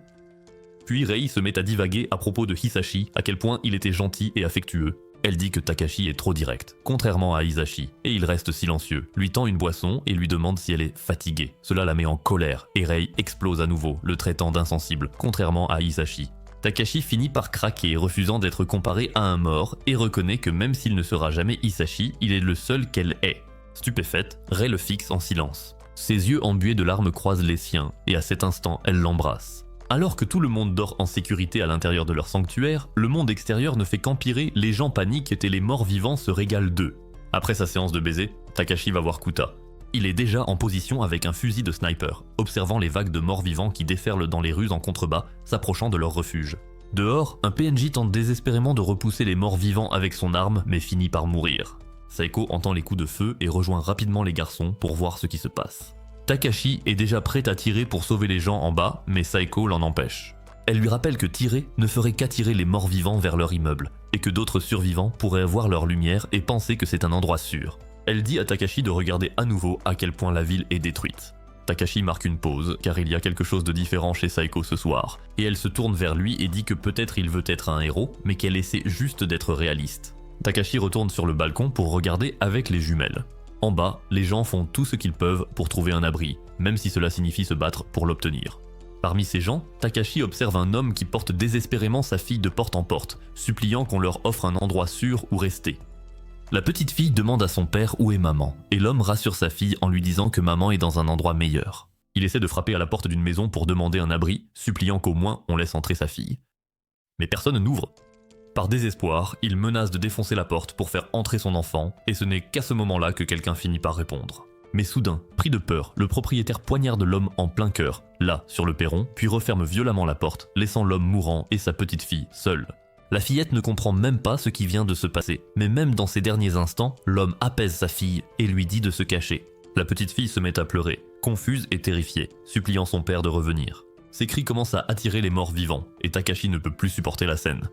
Puis Rei se met à divaguer à propos de Hisashi, à quel point il était gentil et affectueux. Elle dit que Takashi est trop direct, contrairement à Hisashi, et il reste silencieux, lui tend une boisson et lui demande si elle est fatiguée. Cela la met en colère, et Rei explose à nouveau, le traitant d'insensible, contrairement à Hisashi. Takashi finit par craquer, refusant d'être comparé à un mort, et reconnaît que même s'il ne sera jamais Hisashi, il est le seul qu'elle est. Stupéfaite, Rei le fixe en silence. Ses yeux embués de larmes croisent les siens, et à cet instant, elle l'embrasse. Alors que tout le monde dort en sécurité à l'intérieur de leur sanctuaire, le monde extérieur ne fait qu'empirer, les gens paniquent et les morts vivants se régalent d'eux. Après sa séance de baiser, Takashi va voir Kuta. Il est déjà en position avec un fusil de sniper, observant les vagues de morts vivants qui déferlent dans les rues en contrebas, s'approchant de leur refuge. Dehors, un PNJ tente désespérément de repousser les morts vivants avec son arme, mais finit par mourir. Saeko entend les coups de feu et rejoint rapidement les garçons pour voir ce qui se passe. Takashi est déjà prêt à tirer pour sauver les gens en bas, mais Saeko l'en empêche. Elle lui rappelle que tirer ne ferait qu'attirer les morts vivants vers leur immeuble, et que d'autres survivants pourraient voir leur lumière et penser que c'est un endroit sûr. Elle dit à Takashi de regarder à nouveau à quel point la ville est détruite. Takashi marque une pause, car il y a quelque chose de différent chez Saeko ce soir, et elle se tourne vers lui et dit que peut-être il veut être un héros, mais qu'elle essaie juste d'être réaliste. Takashi retourne sur le balcon pour regarder avec les jumelles. En bas, les gens font tout ce qu'ils peuvent pour trouver un abri, même si cela signifie se battre pour l'obtenir. Parmi ces gens, Takashi observe un homme qui porte désespérément sa fille de porte en porte, suppliant qu'on leur offre un endroit sûr où rester. La petite fille demande à son père où est maman, et l'homme rassure sa fille en lui disant que maman est dans un endroit meilleur. Il essaie de frapper à la porte d'une maison pour demander un abri, suppliant qu'au moins on laisse entrer sa fille. Mais personne n'ouvre. Par désespoir, il menace de défoncer la porte pour faire entrer son enfant, et ce n'est qu'à ce moment-là que quelqu'un finit par répondre. Mais soudain, pris de peur, le propriétaire poignarde l'homme en plein cœur, là, sur le perron, puis referme violemment la porte, laissant l'homme mourant et sa petite fille seuls. La fillette ne comprend même pas ce qui vient de se passer, mais même dans ces derniers instants, l'homme apaise sa fille et lui dit de se cacher. La petite fille se met à pleurer, confuse et terrifiée, suppliant son père de revenir. Ses cris commencent à attirer les morts vivants, et Takashi ne peut plus supporter la scène.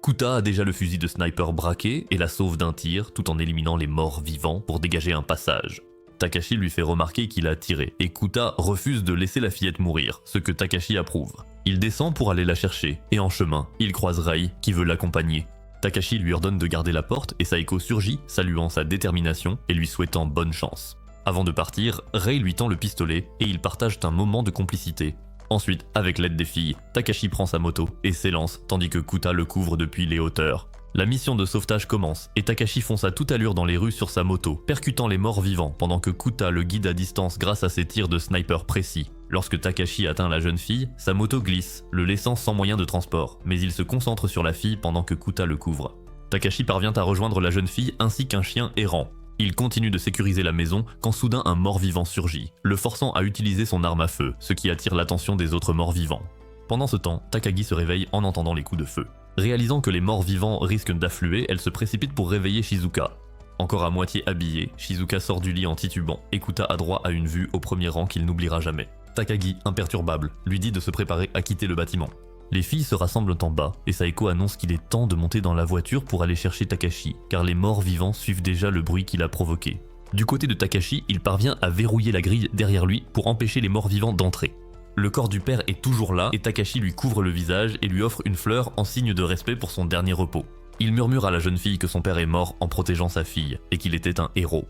Kuta a déjà le fusil de sniper braqué et la sauve d'un tir, tout en éliminant les morts vivants pour dégager un passage. Takashi lui fait remarquer qu'il a tiré, et Kuta refuse de laisser la fillette mourir, ce que Takashi approuve. Il descend pour aller la chercher, et en chemin, il croise Rei qui veut l'accompagner. Takashi lui ordonne de garder la porte et Saeko surgit, saluant sa détermination et lui souhaitant bonne chance. Avant de partir, Rei lui tend le pistolet et ils partagent un moment de complicité. Ensuite, avec l'aide des filles, Takashi prend sa moto et s'élance tandis que Kuta le couvre depuis les hauteurs. La mission de sauvetage commence et Takashi fonce à toute allure dans les rues sur sa moto, percutant les morts vivants pendant que Kuta le guide à distance grâce à ses tirs de sniper précis. Lorsque Takashi atteint la jeune fille, sa moto glisse, le laissant sans moyen de transport, mais il se concentre sur la fille pendant que Kuta le couvre. Takashi parvient à rejoindre la jeune fille ainsi qu'un chien errant. Il continue de sécuriser la maison quand soudain un mort-vivant surgit, le forçant à utiliser son arme à feu, ce qui attire l'attention des autres morts-vivants. Pendant ce temps, Takagi se réveille en entendant les coups de feu. Réalisant que les morts-vivants risquent d'affluer, elle se précipite pour réveiller Shizuka. Encore à moitié habillé, Shizuka sort du lit en titubant et Kuta a droit à une vue au premier rang qu'il n'oubliera jamais. Takagi, imperturbable, lui dit de se préparer à quitter le bâtiment. Les filles se rassemblent en bas et Saeko annonce qu'il est temps de monter dans la voiture pour aller chercher Takashi, car les morts vivants suivent déjà le bruit qu'il a provoqué. Du côté de Takashi, il parvient à verrouiller la grille derrière lui pour empêcher les morts vivants d'entrer. Le corps du père est toujours là et Takashi lui couvre le visage et lui offre une fleur en signe de respect pour son dernier repos. Il murmure à la jeune fille que son père est mort en protégeant sa fille et qu'il était un héros.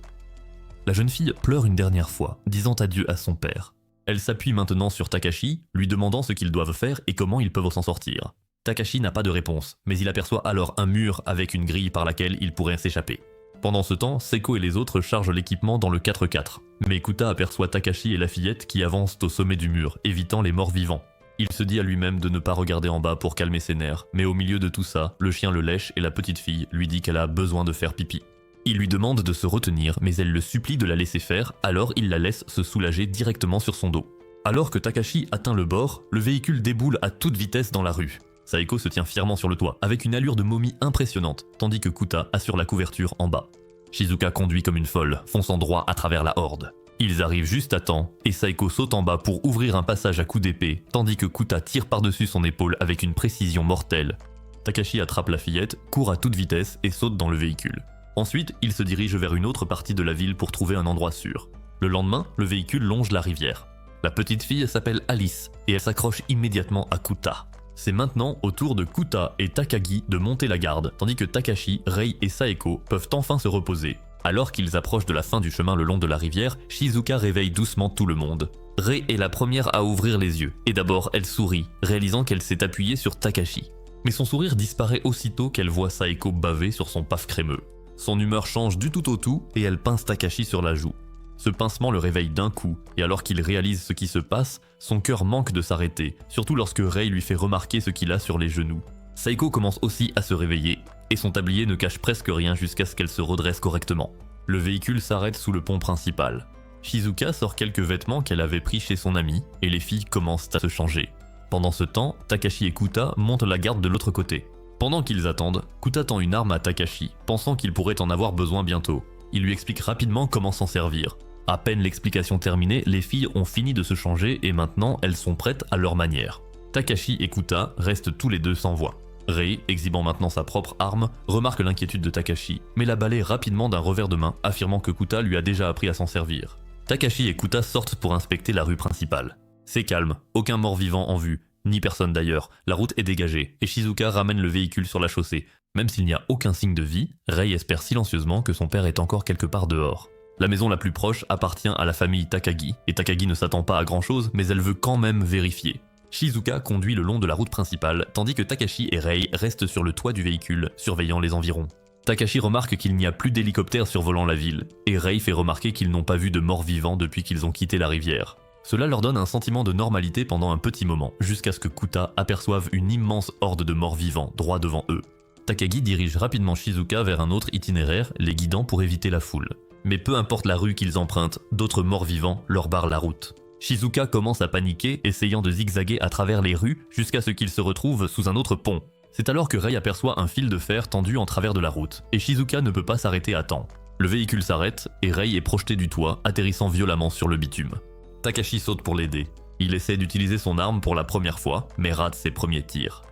La jeune fille pleure une dernière fois, disant adieu à son père. Elle s'appuie maintenant sur Takashi, lui demandant ce qu'ils doivent faire et comment ils peuvent s'en sortir. Takashi n'a pas de réponse, mais il aperçoit alors un mur avec une grille par laquelle il pourrait s'échapper. Pendant ce temps, Seko et les autres chargent l'équipement dans le 4x4. Mais Kuta aperçoit Takashi et la fillette qui avancent au sommet du mur, évitant les morts vivants. Il se dit à lui-même de ne pas regarder en bas pour calmer ses nerfs, mais au milieu de tout ça, le chien le lèche et la petite fille lui dit qu'elle a besoin de faire pipi. Il lui demande de se retenir, mais elle le supplie de la laisser faire, alors il la laisse se soulager directement sur son dos. Alors que Takashi atteint le bord, le véhicule déboule à toute vitesse dans la rue. Saeko se tient fièrement sur le toit, avec une allure de momie impressionnante, tandis que Kuta assure la couverture en bas. Shizuka conduit comme une folle, fonçant droit à travers la horde. Ils arrivent juste à temps, et Saeko saute en bas pour ouvrir un passage à coups d'épée, tandis que Kuta tire par-dessus son épaule avec une précision mortelle. Takashi attrape la fillette, court à toute vitesse et saute dans le véhicule. Ensuite, il se dirige vers une autre partie de la ville pour trouver un endroit sûr. Le lendemain, le véhicule longe la rivière. La petite fille s'appelle Alice, et elle s'accroche immédiatement à Kuta. C'est maintenant au tour de Kuta et Takagi de monter la garde, tandis que Takashi, Rei et Saeko peuvent enfin se reposer. Alors qu'ils approchent de la fin du chemin le long de la rivière, Shizuka réveille doucement tout le monde. Rei est la première à ouvrir les yeux, et d'abord elle sourit, réalisant qu'elle s'est appuyée sur Takashi. Mais son sourire disparaît aussitôt qu'elle voit Saeko baver sur son paf crémeux. Son humeur change du tout au tout, et elle pince Takashi sur la joue. Ce pincement le réveille d'un coup, et alors qu'il réalise ce qui se passe, son cœur manque de s'arrêter, surtout lorsque Rei lui fait remarquer ce qu'il a sur les genoux. Saeko commence aussi à se réveiller, et son tablier ne cache presque rien jusqu'à ce qu'elle se redresse correctement. Le véhicule s'arrête sous le pont principal. Shizuka sort quelques vêtements qu'elle avait pris chez son amie, et les filles commencent à se changer. Pendant ce temps, Takashi et Kuta montent la garde de l'autre côté. Pendant qu'ils attendent, Kuta tend une arme à Takashi, pensant qu'il pourrait en avoir besoin bientôt. Il lui explique rapidement comment s'en servir. À peine l'explication terminée, les filles ont fini de se changer et maintenant elles sont prêtes à leur manière. Takashi et Kuta restent tous les deux sans voix. Rei, exhibant maintenant sa propre arme, remarque l'inquiétude de Takashi, mais la balaye rapidement d'un revers de main, affirmant que Kuta lui a déjà appris à s'en servir. Takashi et Kuta sortent pour inspecter la rue principale. C'est calme, aucun mort-vivant en vue, ni personne d'ailleurs, la route est dégagée, et Shizuka ramène le véhicule sur la chaussée. Même s'il n'y a aucun signe de vie, Rei espère silencieusement que son père est encore quelque part dehors. La maison la plus proche appartient à la famille Takagi, et Takagi ne s'attend pas à grand chose, mais elle veut quand même vérifier. Shizuka conduit le long de la route principale, tandis que Takashi et Rei restent sur le toit du véhicule, surveillant les environs. Takashi remarque qu'il n'y a plus d'hélicoptères survolant la ville, et Rei fait remarquer qu'ils n'ont pas vu de morts vivants depuis qu'ils ont quitté la rivière. Cela leur donne un sentiment de normalité pendant un petit moment, jusqu'à ce que Kuta aperçoive une immense horde de morts vivants droit devant eux. Takagi dirige rapidement Shizuka vers un autre itinéraire, les guidant pour éviter la foule. Mais peu importe la rue qu'ils empruntent, d'autres morts vivants leur barrent la route. Shizuka commence à paniquer, essayant de zigzaguer à travers les rues jusqu'à ce qu'il se retrouve sous un autre pont. C'est alors que Rei aperçoit un fil de fer tendu en travers de la route, et Shizuka ne peut pas s'arrêter à temps. Le véhicule s'arrête, et Rei est projeté du toit, atterrissant violemment sur le bitume. Takashi saute pour l'aider. Il essaie d'utiliser son arme pour la première fois, mais rate ses premiers tirs.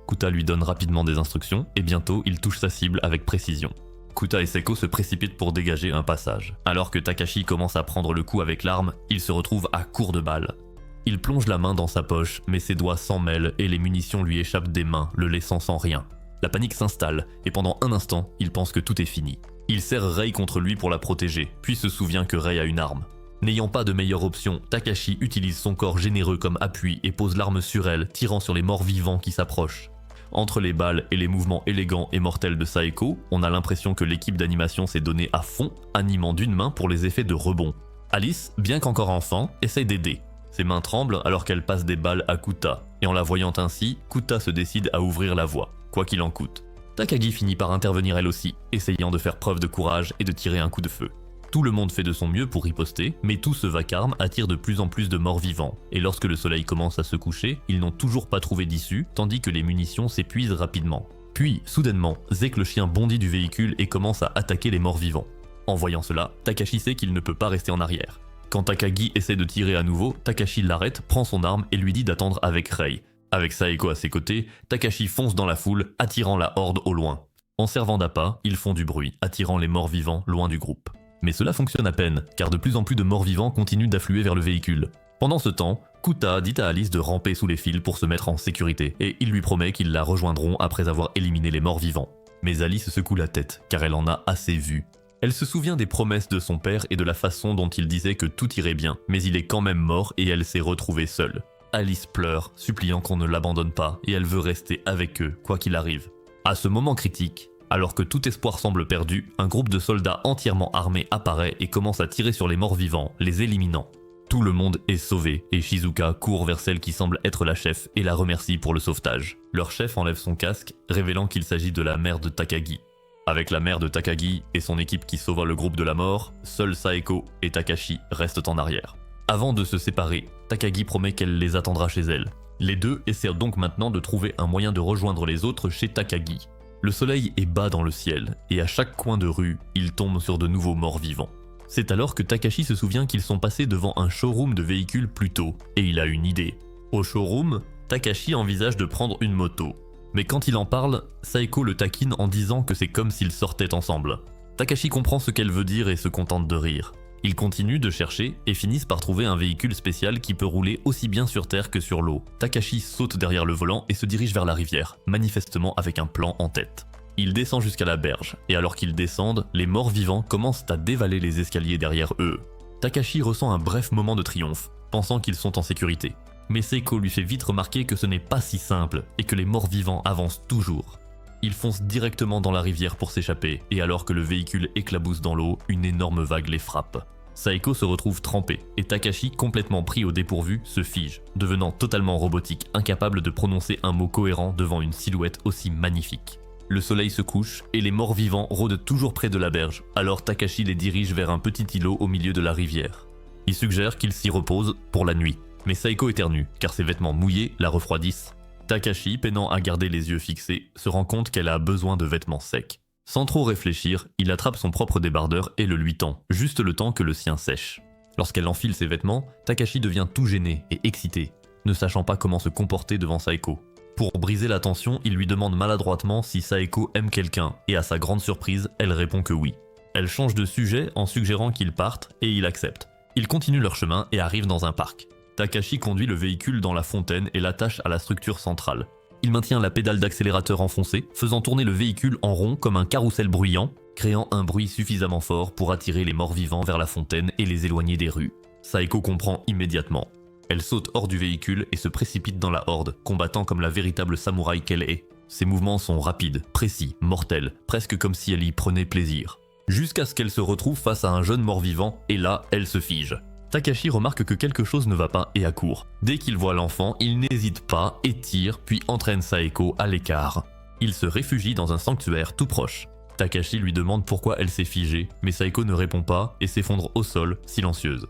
Kuta lui donne rapidement des instructions, et bientôt il touche sa cible avec précision. Kuta et Seiko se précipitent pour dégager un passage. Alors que Takashi commence à prendre le coup avec l'arme, il se retrouve à court de balles. Il plonge la main dans sa poche, mais ses doigts s'en mêlent et les munitions lui échappent des mains, le laissant sans rien. La panique s'installe, et pendant un instant, il pense que tout est fini. Il serre Rei contre lui pour la protéger, puis se souvient que Rei a une arme. N'ayant pas de meilleure option, Takashi utilise son corps généreux comme appui et pose l'arme sur elle, tirant sur les morts vivants qui s'approchent. Entre les balles et les mouvements élégants et mortels de Saeko, on a l'impression que l'équipe d'animation s'est donnée à fond, animant d'une main pour les effets de rebond. Alice, bien qu'encore enfant, essaye d'aider. Ses mains tremblent alors qu'elle passe des balles à Kuta, et en la voyant ainsi, Kuta se décide à ouvrir la voie, quoi qu'il en coûte. Takagi finit par intervenir elle aussi, essayant de faire preuve de courage et de tirer un coup de feu. Tout le monde fait de son mieux pour riposter, mais tout ce vacarme attire de plus en plus de morts vivants, et lorsque le soleil commence à se coucher, ils n'ont toujours pas trouvé d'issue, tandis que les munitions s'épuisent rapidement. Puis, soudainement, Zek le chien bondit du véhicule et commence à attaquer les morts vivants. En voyant cela, Takashi sait qu'il ne peut pas rester en arrière. Quand Takagi essaie de tirer à nouveau, Takashi l'arrête, prend son arme et lui dit d'attendre avec Rei. Avec Saeko à ses côtés, Takashi fonce dans la foule, attirant la horde au loin. En servant d'appât, ils font du bruit, attirant les morts vivants loin du groupe. Mais cela fonctionne à peine, car de plus en plus de morts vivants continuent d'affluer vers le véhicule. Pendant ce temps, Kuta dit à Alice de ramper sous les fils pour se mettre en sécurité, et il lui promet qu'ils la rejoindront après avoir éliminé les morts vivants. Mais Alice secoue la tête, car elle en a assez vu. Elle se souvient des promesses de son père et de la façon dont il disait que tout irait bien, mais il est quand même mort et elle s'est retrouvée seule. Alice pleure, suppliant qu'on ne l'abandonne pas, et elle veut rester avec eux, quoi qu'il arrive. À ce moment critique, alors que tout espoir semble perdu, un groupe de soldats entièrement armés apparaît et commence à tirer sur les morts vivants, les éliminant. Tout le monde est sauvé, et Shizuka court vers celle qui semble être la chef et la remercie pour le sauvetage. Leur chef enlève son casque, révélant qu'il s'agit de la mère de Takagi. Avec la mère de Takagi et son équipe qui sauva le groupe de la mort, seuls Saeko et Takashi restent en arrière. Avant de se séparer, Takagi promet qu'elle les attendra chez elle. Les deux essaient donc maintenant de trouver un moyen de rejoindre les autres chez Takagi. Le soleil est bas dans le ciel, et à chaque coin de rue, il tombe sur de nouveaux morts vivants. C'est alors que Takashi se souvient qu'ils sont passés devant un showroom de véhicules plus tôt, et il a une idée. Au showroom, Takashi envisage de prendre une moto. Mais quand il en parle, Saeko le taquine en disant que c'est comme s'ils sortaient ensemble. Takashi comprend ce qu'elle veut dire et se contente de rire. Ils continuent de chercher et finissent par trouver un véhicule spécial qui peut rouler aussi bien sur terre que sur l'eau. Takashi saute derrière le volant et se dirige vers la rivière, manifestement avec un plan en tête. Il descend jusqu'à la berge, et alors qu'ils descendent, les morts vivants commencent à dévaler les escaliers derrière eux. Takashi ressent un bref moment de triomphe, pensant qu'ils sont en sécurité. Mais Seiko lui fait vite remarquer que ce n'est pas si simple, et que les morts vivants avancent toujours. Il fonce directement dans la rivière pour s'échapper, et alors que le véhicule éclabousse dans l'eau, une énorme vague les frappe. Saeko se retrouve trempé, et Takashi, complètement pris au dépourvu, se fige, devenant totalement robotique, incapable de prononcer un mot cohérent devant une silhouette aussi magnifique. Le soleil se couche, et les morts vivants rôdent toujours près de la berge, alors Takashi les dirige vers un petit îlot au milieu de la rivière. Il suggère qu'ils s'y reposent pour la nuit, mais Saeko éternue, car ses vêtements mouillés la refroidissent. Takashi, peinant à garder les yeux fixés, se rend compte qu'elle a besoin de vêtements secs. Sans trop réfléchir, il attrape son propre débardeur et le lui tend, juste le temps que le sien sèche. Lorsqu'elle enfile ses vêtements, Takashi devient tout gêné et excité, ne sachant pas comment se comporter devant Saeko. Pour briser la tension, il lui demande maladroitement si Saeko aime quelqu'un, et à sa grande surprise, elle répond que oui. Elle change de sujet en suggérant qu'ils partent, et il accepte. Ils continuent leur chemin et arrivent dans un parc. Takashi conduit le véhicule dans la fontaine et l'attache à la structure centrale. Il maintient la pédale d'accélérateur enfoncée, faisant tourner le véhicule en rond comme un carrousel bruyant. créant un bruit suffisamment fort pour attirer les morts-vivants vers la fontaine et les éloigner des rues. Saeko comprend immédiatement. Elle saute hors du véhicule et se précipite dans la horde, combattant comme la véritable samouraï qu'elle est. Ses mouvements sont rapides, précis, mortels, presque comme si elle y prenait plaisir. Jusqu'à ce qu'elle se retrouve face à un jeune mort-vivant, et là, elle se fige. Takashi remarque que quelque chose ne va pas et accourt. Dès qu'il voit l'enfant, il n'hésite pas et tire, puis entraîne Saeko à l'écart. Il se réfugie dans un sanctuaire tout proche. Takashi lui demande pourquoi elle s'est figée, mais Saeko ne répond pas et s'effondre au sol, silencieuse.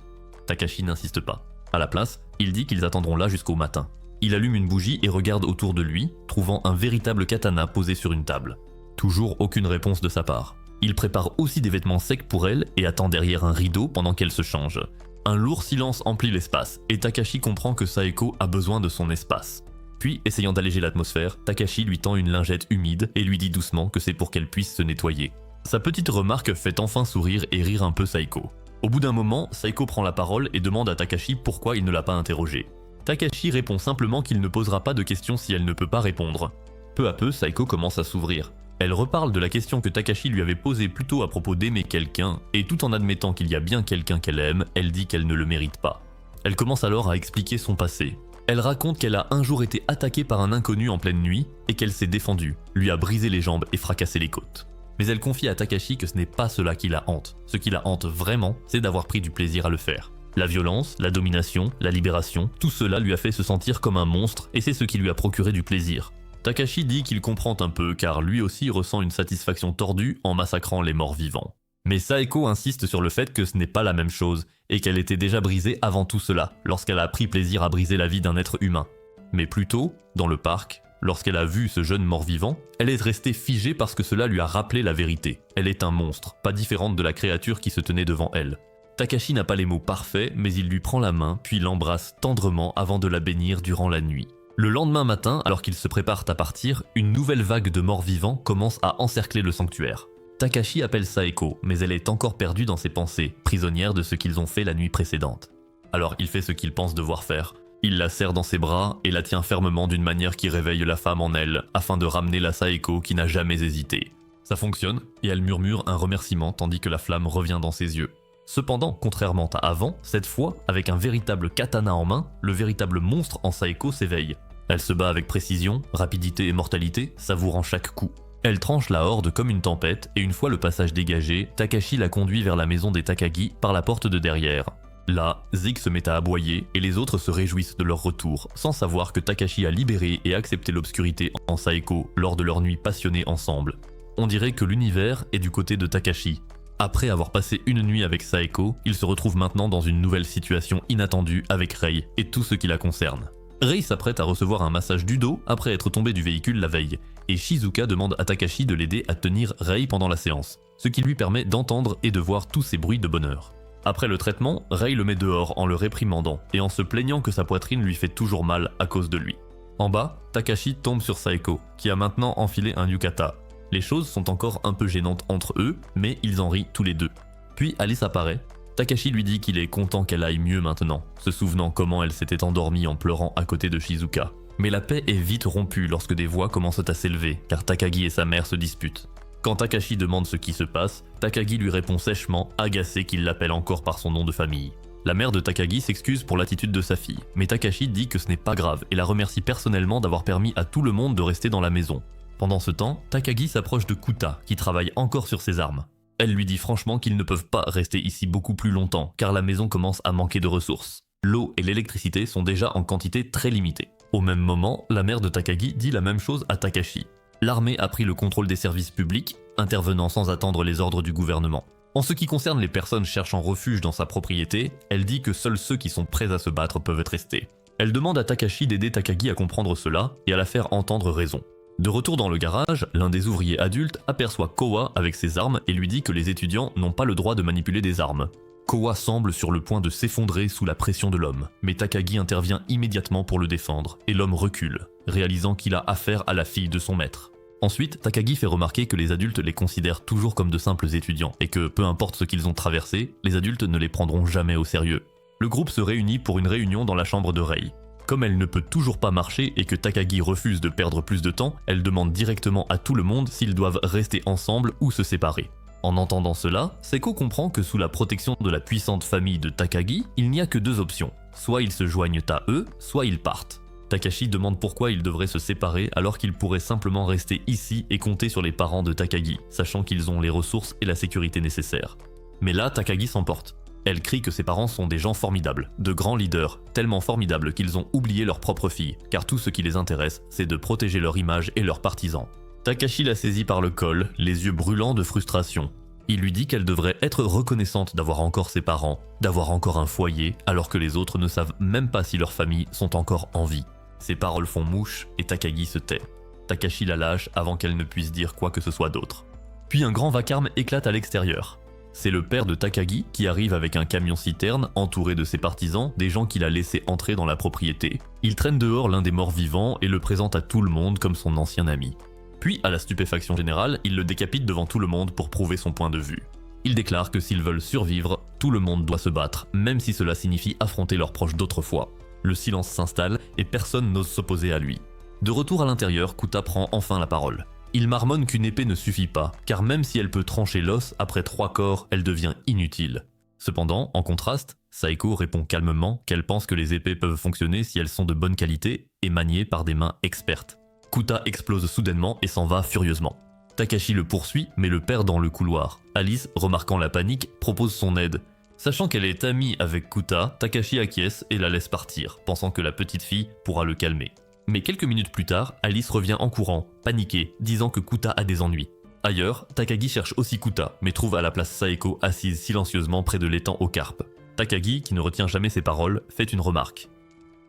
Takashi n'insiste pas. À la place, il dit qu'ils attendront là jusqu'au matin. Il allume une bougie et regarde autour de lui, trouvant un véritable katana posé sur une table. Toujours aucune réponse de sa part. Il prépare aussi des vêtements secs pour elle et attend derrière un rideau pendant qu'elle se change. Un lourd silence emplit l'espace et Takashi comprend que Saeko a besoin de son espace. Puis, essayant d'alléger l'atmosphère, Takashi lui tend une lingette humide et lui dit doucement que c'est pour qu'elle puisse se nettoyer. Sa petite remarque fait enfin sourire et rire un peu Saeko. Au bout d'un moment, Saeko prend la parole et demande à Takashi pourquoi il ne l'a pas interrogée. Takashi répond simplement qu'il ne posera pas de questions si elle ne peut pas répondre. Peu à peu, Saeko commence à s'ouvrir. Elle reparle de la question que Takashi lui avait posée plus tôt à propos d'aimer quelqu'un, et tout en admettant qu'il y a bien quelqu'un qu'elle aime, elle dit qu'elle ne le mérite pas. Elle commence alors à expliquer son passé. Elle raconte qu'elle a un jour été attaquée par un inconnu en pleine nuit, et qu'elle s'est défendue, lui a brisé les jambes et fracassé les côtes. Mais elle confie à Takashi que ce n'est pas cela qui la hante. Ce qui la hante vraiment, c'est d'avoir pris du plaisir à le faire. La violence, la domination, la libération, tout cela lui a fait se sentir comme un monstre, et c'est ce qui lui a procuré du plaisir. Takashi dit qu'il comprend un peu car lui aussi ressent une satisfaction tordue en massacrant les morts vivants. Mais Saeko insiste sur le fait que ce n'est pas la même chose et qu'elle était déjà brisée avant tout cela, lorsqu'elle a pris plaisir à briser la vie d'un être humain. Mais plus tôt, dans le parc, lorsqu'elle a vu ce jeune mort-vivant, elle est restée figée parce que cela lui a rappelé la vérité. Elle est un monstre, pas différente de la créature qui se tenait devant elle. Takashi n'a pas les mots parfaits, mais il lui prend la main puis l'embrasse tendrement avant de la bénir durant la nuit. Le lendemain matin, alors qu'ils se préparent à partir, une nouvelle vague de morts-vivants commence à encercler le sanctuaire. Takashi appelle Saeko, mais elle est encore perdue dans ses pensées, prisonnière de ce qu'ils ont fait la nuit précédente. Alors il fait ce qu'il pense devoir faire. Il la serre dans ses bras et la tient fermement d'une manière qui réveille la femme en elle, afin de ramener la Saeko qui n'a jamais hésité. Ça fonctionne, et elle murmure un remerciement tandis que la flamme revient dans ses yeux. Cependant, contrairement à avant, cette fois, avec un véritable katana en main, le véritable monstre en Saeko s'éveille. Elle se bat avec précision, rapidité et mortalité, savourant chaque coup. Elle tranche la horde comme une tempête, et une fois le passage dégagé, Takashi la conduit vers la maison des Takagi par la porte de derrière. Là, Zeke se met à aboyer, et les autres se réjouissent de leur retour, sans savoir que Takashi a libéré et accepté l'obscurité en Saeko lors de leur nuit passionnée ensemble. On dirait que l'univers est du côté de Takashi. Après avoir passé une nuit avec Saeko, il se retrouve maintenant dans une nouvelle situation inattendue avec Rei et tout ce qui la concerne. Rei s'apprête à recevoir un massage du dos après être tombé du véhicule la veille, et Shizuka demande à Takashi de l'aider à tenir Rei pendant la séance, ce qui lui permet d'entendre et de voir tous ces bruits de bonheur. Après le traitement, Rei le met dehors en le réprimandant et en se plaignant que sa poitrine lui fait toujours mal à cause de lui. En bas, Takashi tombe sur Saeko, qui a maintenant enfilé un yukata. Les choses sont encore un peu gênantes entre eux, mais ils en rient tous les deux. Puis Alice apparaît. Takashi lui dit qu'il est content qu'elle aille mieux maintenant, se souvenant comment elle s'était endormie en pleurant à côté de Shizuka. Mais la paix est vite rompue lorsque des voix commencent à s'élever, car Takagi et sa mère se disputent. Quand Takashi demande ce qui se passe, Takagi lui répond sèchement, agacé qu'il l'appelle encore par son nom de famille. La mère de Takagi s'excuse pour l'attitude de sa fille, mais Takashi dit que ce n'est pas grave et la remercie personnellement d'avoir permis à tout le monde de rester dans la maison. Pendant ce temps, Takagi s'approche de Kuta, qui travaille encore sur ses armes. Elle lui dit franchement qu'ils ne peuvent pas rester ici beaucoup plus longtemps, car la maison commence à manquer de ressources. L'eau et l'électricité sont déjà en quantité très limitée. Au même moment, la mère de Takagi dit la même chose à Takashi. L'armée a pris le contrôle des services publics, intervenant sans attendre les ordres du gouvernement. En ce qui concerne les personnes cherchant refuge dans sa propriété, elle dit que seuls ceux qui sont prêts à se battre peuvent rester. Elle demande à Takashi d'aider Takagi à comprendre cela et à la faire entendre raison. De retour dans le garage, l'un des ouvriers adultes aperçoit Kowa avec ses armes et lui dit que les étudiants n'ont pas le droit de manipuler des armes. Kowa semble sur le point de s'effondrer sous la pression de l'homme, mais Takagi intervient immédiatement pour le défendre, et l'homme recule, réalisant qu'il a affaire à la fille de son maître. Ensuite, Takagi fait remarquer que les adultes les considèrent toujours comme de simples étudiants, et que peu importe ce qu'ils ont traversé, les adultes ne les prendront jamais au sérieux. Le groupe se réunit pour une réunion dans la chambre de Rei. Comme elle ne peut toujours pas marcher et que Takagi refuse de perdre plus de temps, elle demande directement à tout le monde s'ils doivent rester ensemble ou se séparer. En entendant cela, Seiko comprend que sous la protection de la puissante famille de Takagi, il n'y a que deux options. Soit ils se joignent à eux, soit ils partent. Takashi demande pourquoi ils devraient se séparer alors qu'ils pourraient simplement rester ici et compter sur les parents de Takagi, sachant qu'ils ont les ressources et la sécurité nécessaires. Mais là, Takagi s'emporte. Elle crie que ses parents sont des gens formidables, de grands leaders, tellement formidables qu'ils ont oublié leur propre fille, car tout ce qui les intéresse, c'est de protéger leur image et leurs partisans. Takashi la saisit par le col, les yeux brûlants de frustration. Il lui dit qu'elle devrait être reconnaissante d'avoir encore ses parents, d'avoir encore un foyer, alors que les autres ne savent même pas si leurs familles sont encore en vie. Ses paroles font mouche et Takagi se tait. Takashi la lâche avant qu'elle ne puisse dire quoi que ce soit d'autre. Puis un grand vacarme éclate à l'extérieur. C'est le père de Takagi qui arrive avec un camion-citerne entouré de ses partisans, des gens qu'il a laissé entrer dans la propriété. Il traîne dehors l'un des morts vivants et le présente à tout le monde comme son ancien ami. Puis, à la stupéfaction générale, il le décapite devant tout le monde pour prouver son point de vue. Il déclare que s'ils veulent survivre, tout le monde doit se battre, même si cela signifie affronter leurs proches d'autrefois. Le silence s'installe et personne n'ose s'opposer à lui. De retour à l'intérieur, Kuta prend enfin la parole. Il marmonne qu'une épée ne suffit pas, car même si elle peut trancher l'os, après 3 corps, elle devient inutile. Cependant, en contraste, Saeko répond calmement qu'elle pense que les épées peuvent fonctionner si elles sont de bonne qualité et maniées par des mains expertes. Kuta explose soudainement et s'en va furieusement. Takashi le poursuit, mais le perd dans le couloir. Alice, remarquant la panique, propose son aide. Sachant qu'elle est amie avec Kuta, Takashi acquiesce et la laisse partir, pensant que la petite fille pourra le calmer. Mais quelques minutes plus tard, Alice revient en courant, paniquée, disant que Kuta a des ennuis. Ailleurs, Takagi cherche aussi Kuta, mais trouve à la place Saeko assise silencieusement près de l'étang aux carpes. Takagi, qui ne retient jamais ses paroles, fait une remarque.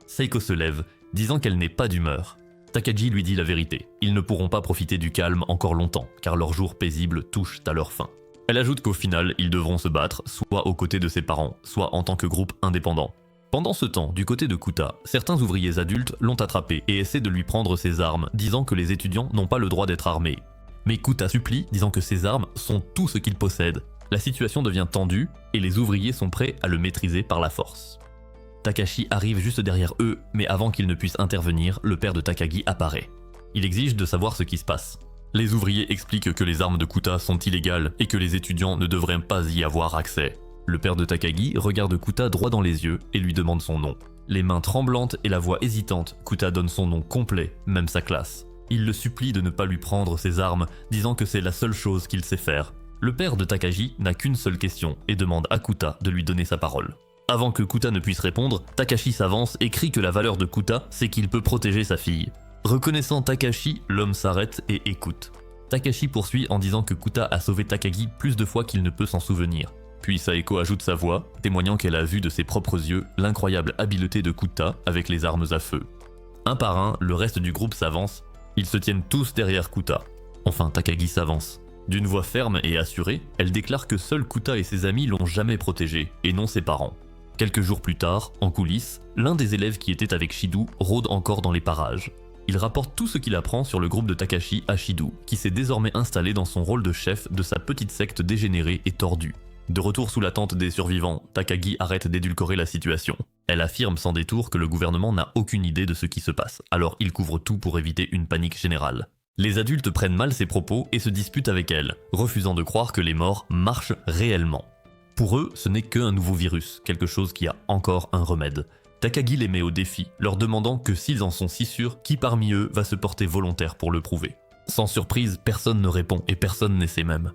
Saeko se lève, disant qu'elle n'est pas d'humeur. Takagi lui dit la vérité. Ils ne pourront pas profiter du calme encore longtemps, car leurs jours paisibles touchent à leur fin. Elle ajoute qu'au final, ils devront se battre, soit aux côtés de ses parents, soit en tant que groupe indépendant. Pendant ce temps, du côté de Kuta, certains ouvriers adultes l'ont attrapé et essaient de lui prendre ses armes, disant que les étudiants n'ont pas le droit d'être armés. Mais Kuta supplie, disant que ses armes sont tout ce qu'il possède. La situation devient tendue et les ouvriers sont prêts à le maîtriser par la force. Takashi arrive juste derrière eux, mais avant qu'ils ne puissent intervenir, le père de Takagi apparaît. Il exige de savoir ce qui se passe. Les ouvriers expliquent que les armes de Kuta sont illégales et que les étudiants ne devraient pas y avoir accès. Le père de Takagi regarde Kuta droit dans les yeux et lui demande son nom. Les mains tremblantes et la voix hésitante, Kuta donne son nom complet, même sa classe. Il le supplie de ne pas lui prendre ses armes, disant que c'est la seule chose qu'il sait faire. Le père de Takagi n'a qu'une seule question et demande à Kuta de lui donner sa parole. Avant que Kuta ne puisse répondre, Takashi s'avance et crie que la valeur de Kuta, c'est qu'il peut protéger sa fille. Reconnaissant Takashi, l'homme s'arrête et écoute. Takashi poursuit en disant que Kuta a sauvé Takagi plus de fois qu'il ne peut s'en souvenir. Puis Saeko ajoute sa voix, témoignant qu'elle a vu de ses propres yeux l'incroyable habileté de Kuta avec les armes à feu. Un par un, le reste du groupe s'avance. Ils se tiennent tous derrière Kuta. Enfin, Takagi s'avance. D'une voix ferme et assurée, elle déclare que seul Kuta et ses amis l'ont jamais protégé, et non ses parents. Quelques jours plus tard, en coulisses, l'un des élèves qui était avec Shido rôde encore dans les parages. Il rapporte tout ce qu'il apprend sur le groupe de Takashi à Shido, qui s'est désormais installé dans son rôle de chef de sa petite secte dégénérée et tordue. De retour sous la tente des survivants, Takagi arrête d'édulcorer la situation. Elle affirme sans détour que le gouvernement n'a aucune idée de ce qui se passe, alors il couvre tout pour éviter une panique générale. Les adultes prennent mal ses propos et se disputent avec elle, refusant de croire que les morts marchent réellement. Pour eux, ce n'est qu'un nouveau virus, quelque chose qui a encore un remède. Takagi les met au défi, leur demandant que s'ils en sont si sûrs, qui parmi eux va se porter volontaire pour le prouver. Sans surprise, personne ne répond et personne n'essaie même.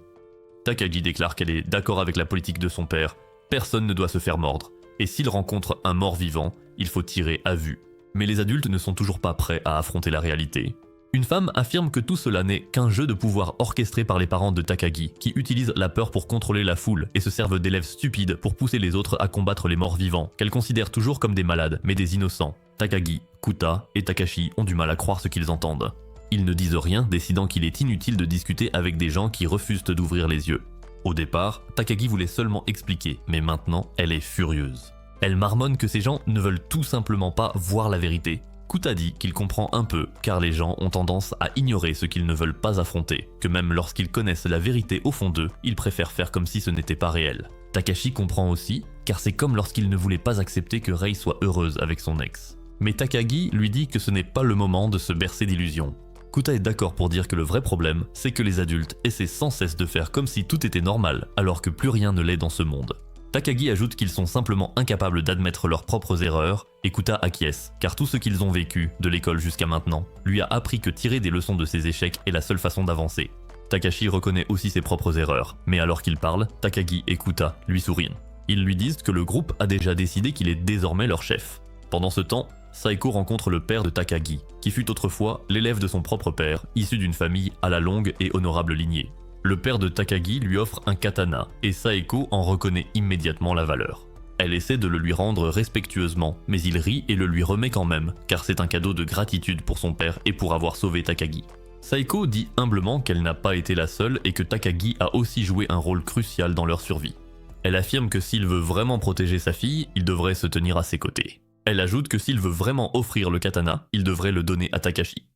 Takagi déclare qu'elle est d'accord avec la politique de son père, personne ne doit se faire mordre, et s'il rencontre un mort vivant, il faut tirer à vue. Mais les adultes ne sont toujours pas prêts à affronter la réalité. Une femme affirme que tout cela n'est qu'un jeu de pouvoir orchestré par les parents de Takagi, qui utilisent la peur pour contrôler la foule et se servent d'élèves stupides pour pousser les autres à combattre les morts vivants, qu'elles considèrent toujours comme des malades, mais des innocents. Takagi, Kuta et Takashi ont du mal à croire ce qu'ils entendent. Ils ne disent rien, décidant qu'il est inutile de discuter avec des gens qui refusent d'ouvrir les yeux. Au départ, Takagi voulait seulement expliquer, mais maintenant, elle est furieuse. Elle marmonne que ces gens ne veulent tout simplement pas voir la vérité. Kuta dit qu'il comprend un peu, car les gens ont tendance à ignorer ce qu'ils ne veulent pas affronter, que même lorsqu'ils connaissent la vérité au fond d'eux, ils préfèrent faire comme si ce n'était pas réel. Takashi comprend aussi, car c'est comme lorsqu'il ne voulait pas accepter que Rei soit heureuse avec son ex. Mais Takagi lui dit que ce n'est pas le moment de se bercer d'illusions. Kuta est d'accord pour dire que le vrai problème, c'est que les adultes essaient sans cesse de faire comme si tout était normal, alors que plus rien ne l'est dans ce monde. Takagi ajoute qu'ils sont simplement incapables d'admettre leurs propres erreurs, et Kuta acquiesce, car tout ce qu'ils ont vécu, de l'école jusqu'à maintenant, lui a appris que tirer des leçons de ses échecs est la seule façon d'avancer. Takashi reconnaît aussi ses propres erreurs, mais alors qu'il parle, Takagi et Kuta lui sourient. Ils lui disent que le groupe a déjà décidé qu'il est désormais leur chef. Pendant ce temps, Saeko rencontre le père de Takagi, qui fut autrefois l'élève de son propre père, issu d'une famille à la longue et honorable lignée. Le père de Takagi lui offre un katana, et Saeko en reconnaît immédiatement la valeur. Elle essaie de le lui rendre respectueusement, mais il rit et le lui remet quand même, car c'est un cadeau de gratitude pour son père et pour avoir sauvé Takagi. Saeko dit humblement qu'elle n'a pas été la seule et que Takagi a aussi joué un rôle crucial dans leur survie. Elle affirme que s'il veut vraiment protéger sa fille, il devrait se tenir à ses côtés. Elle ajoute que s'il veut vraiment offrir le katana, il devrait le donner à Takashi.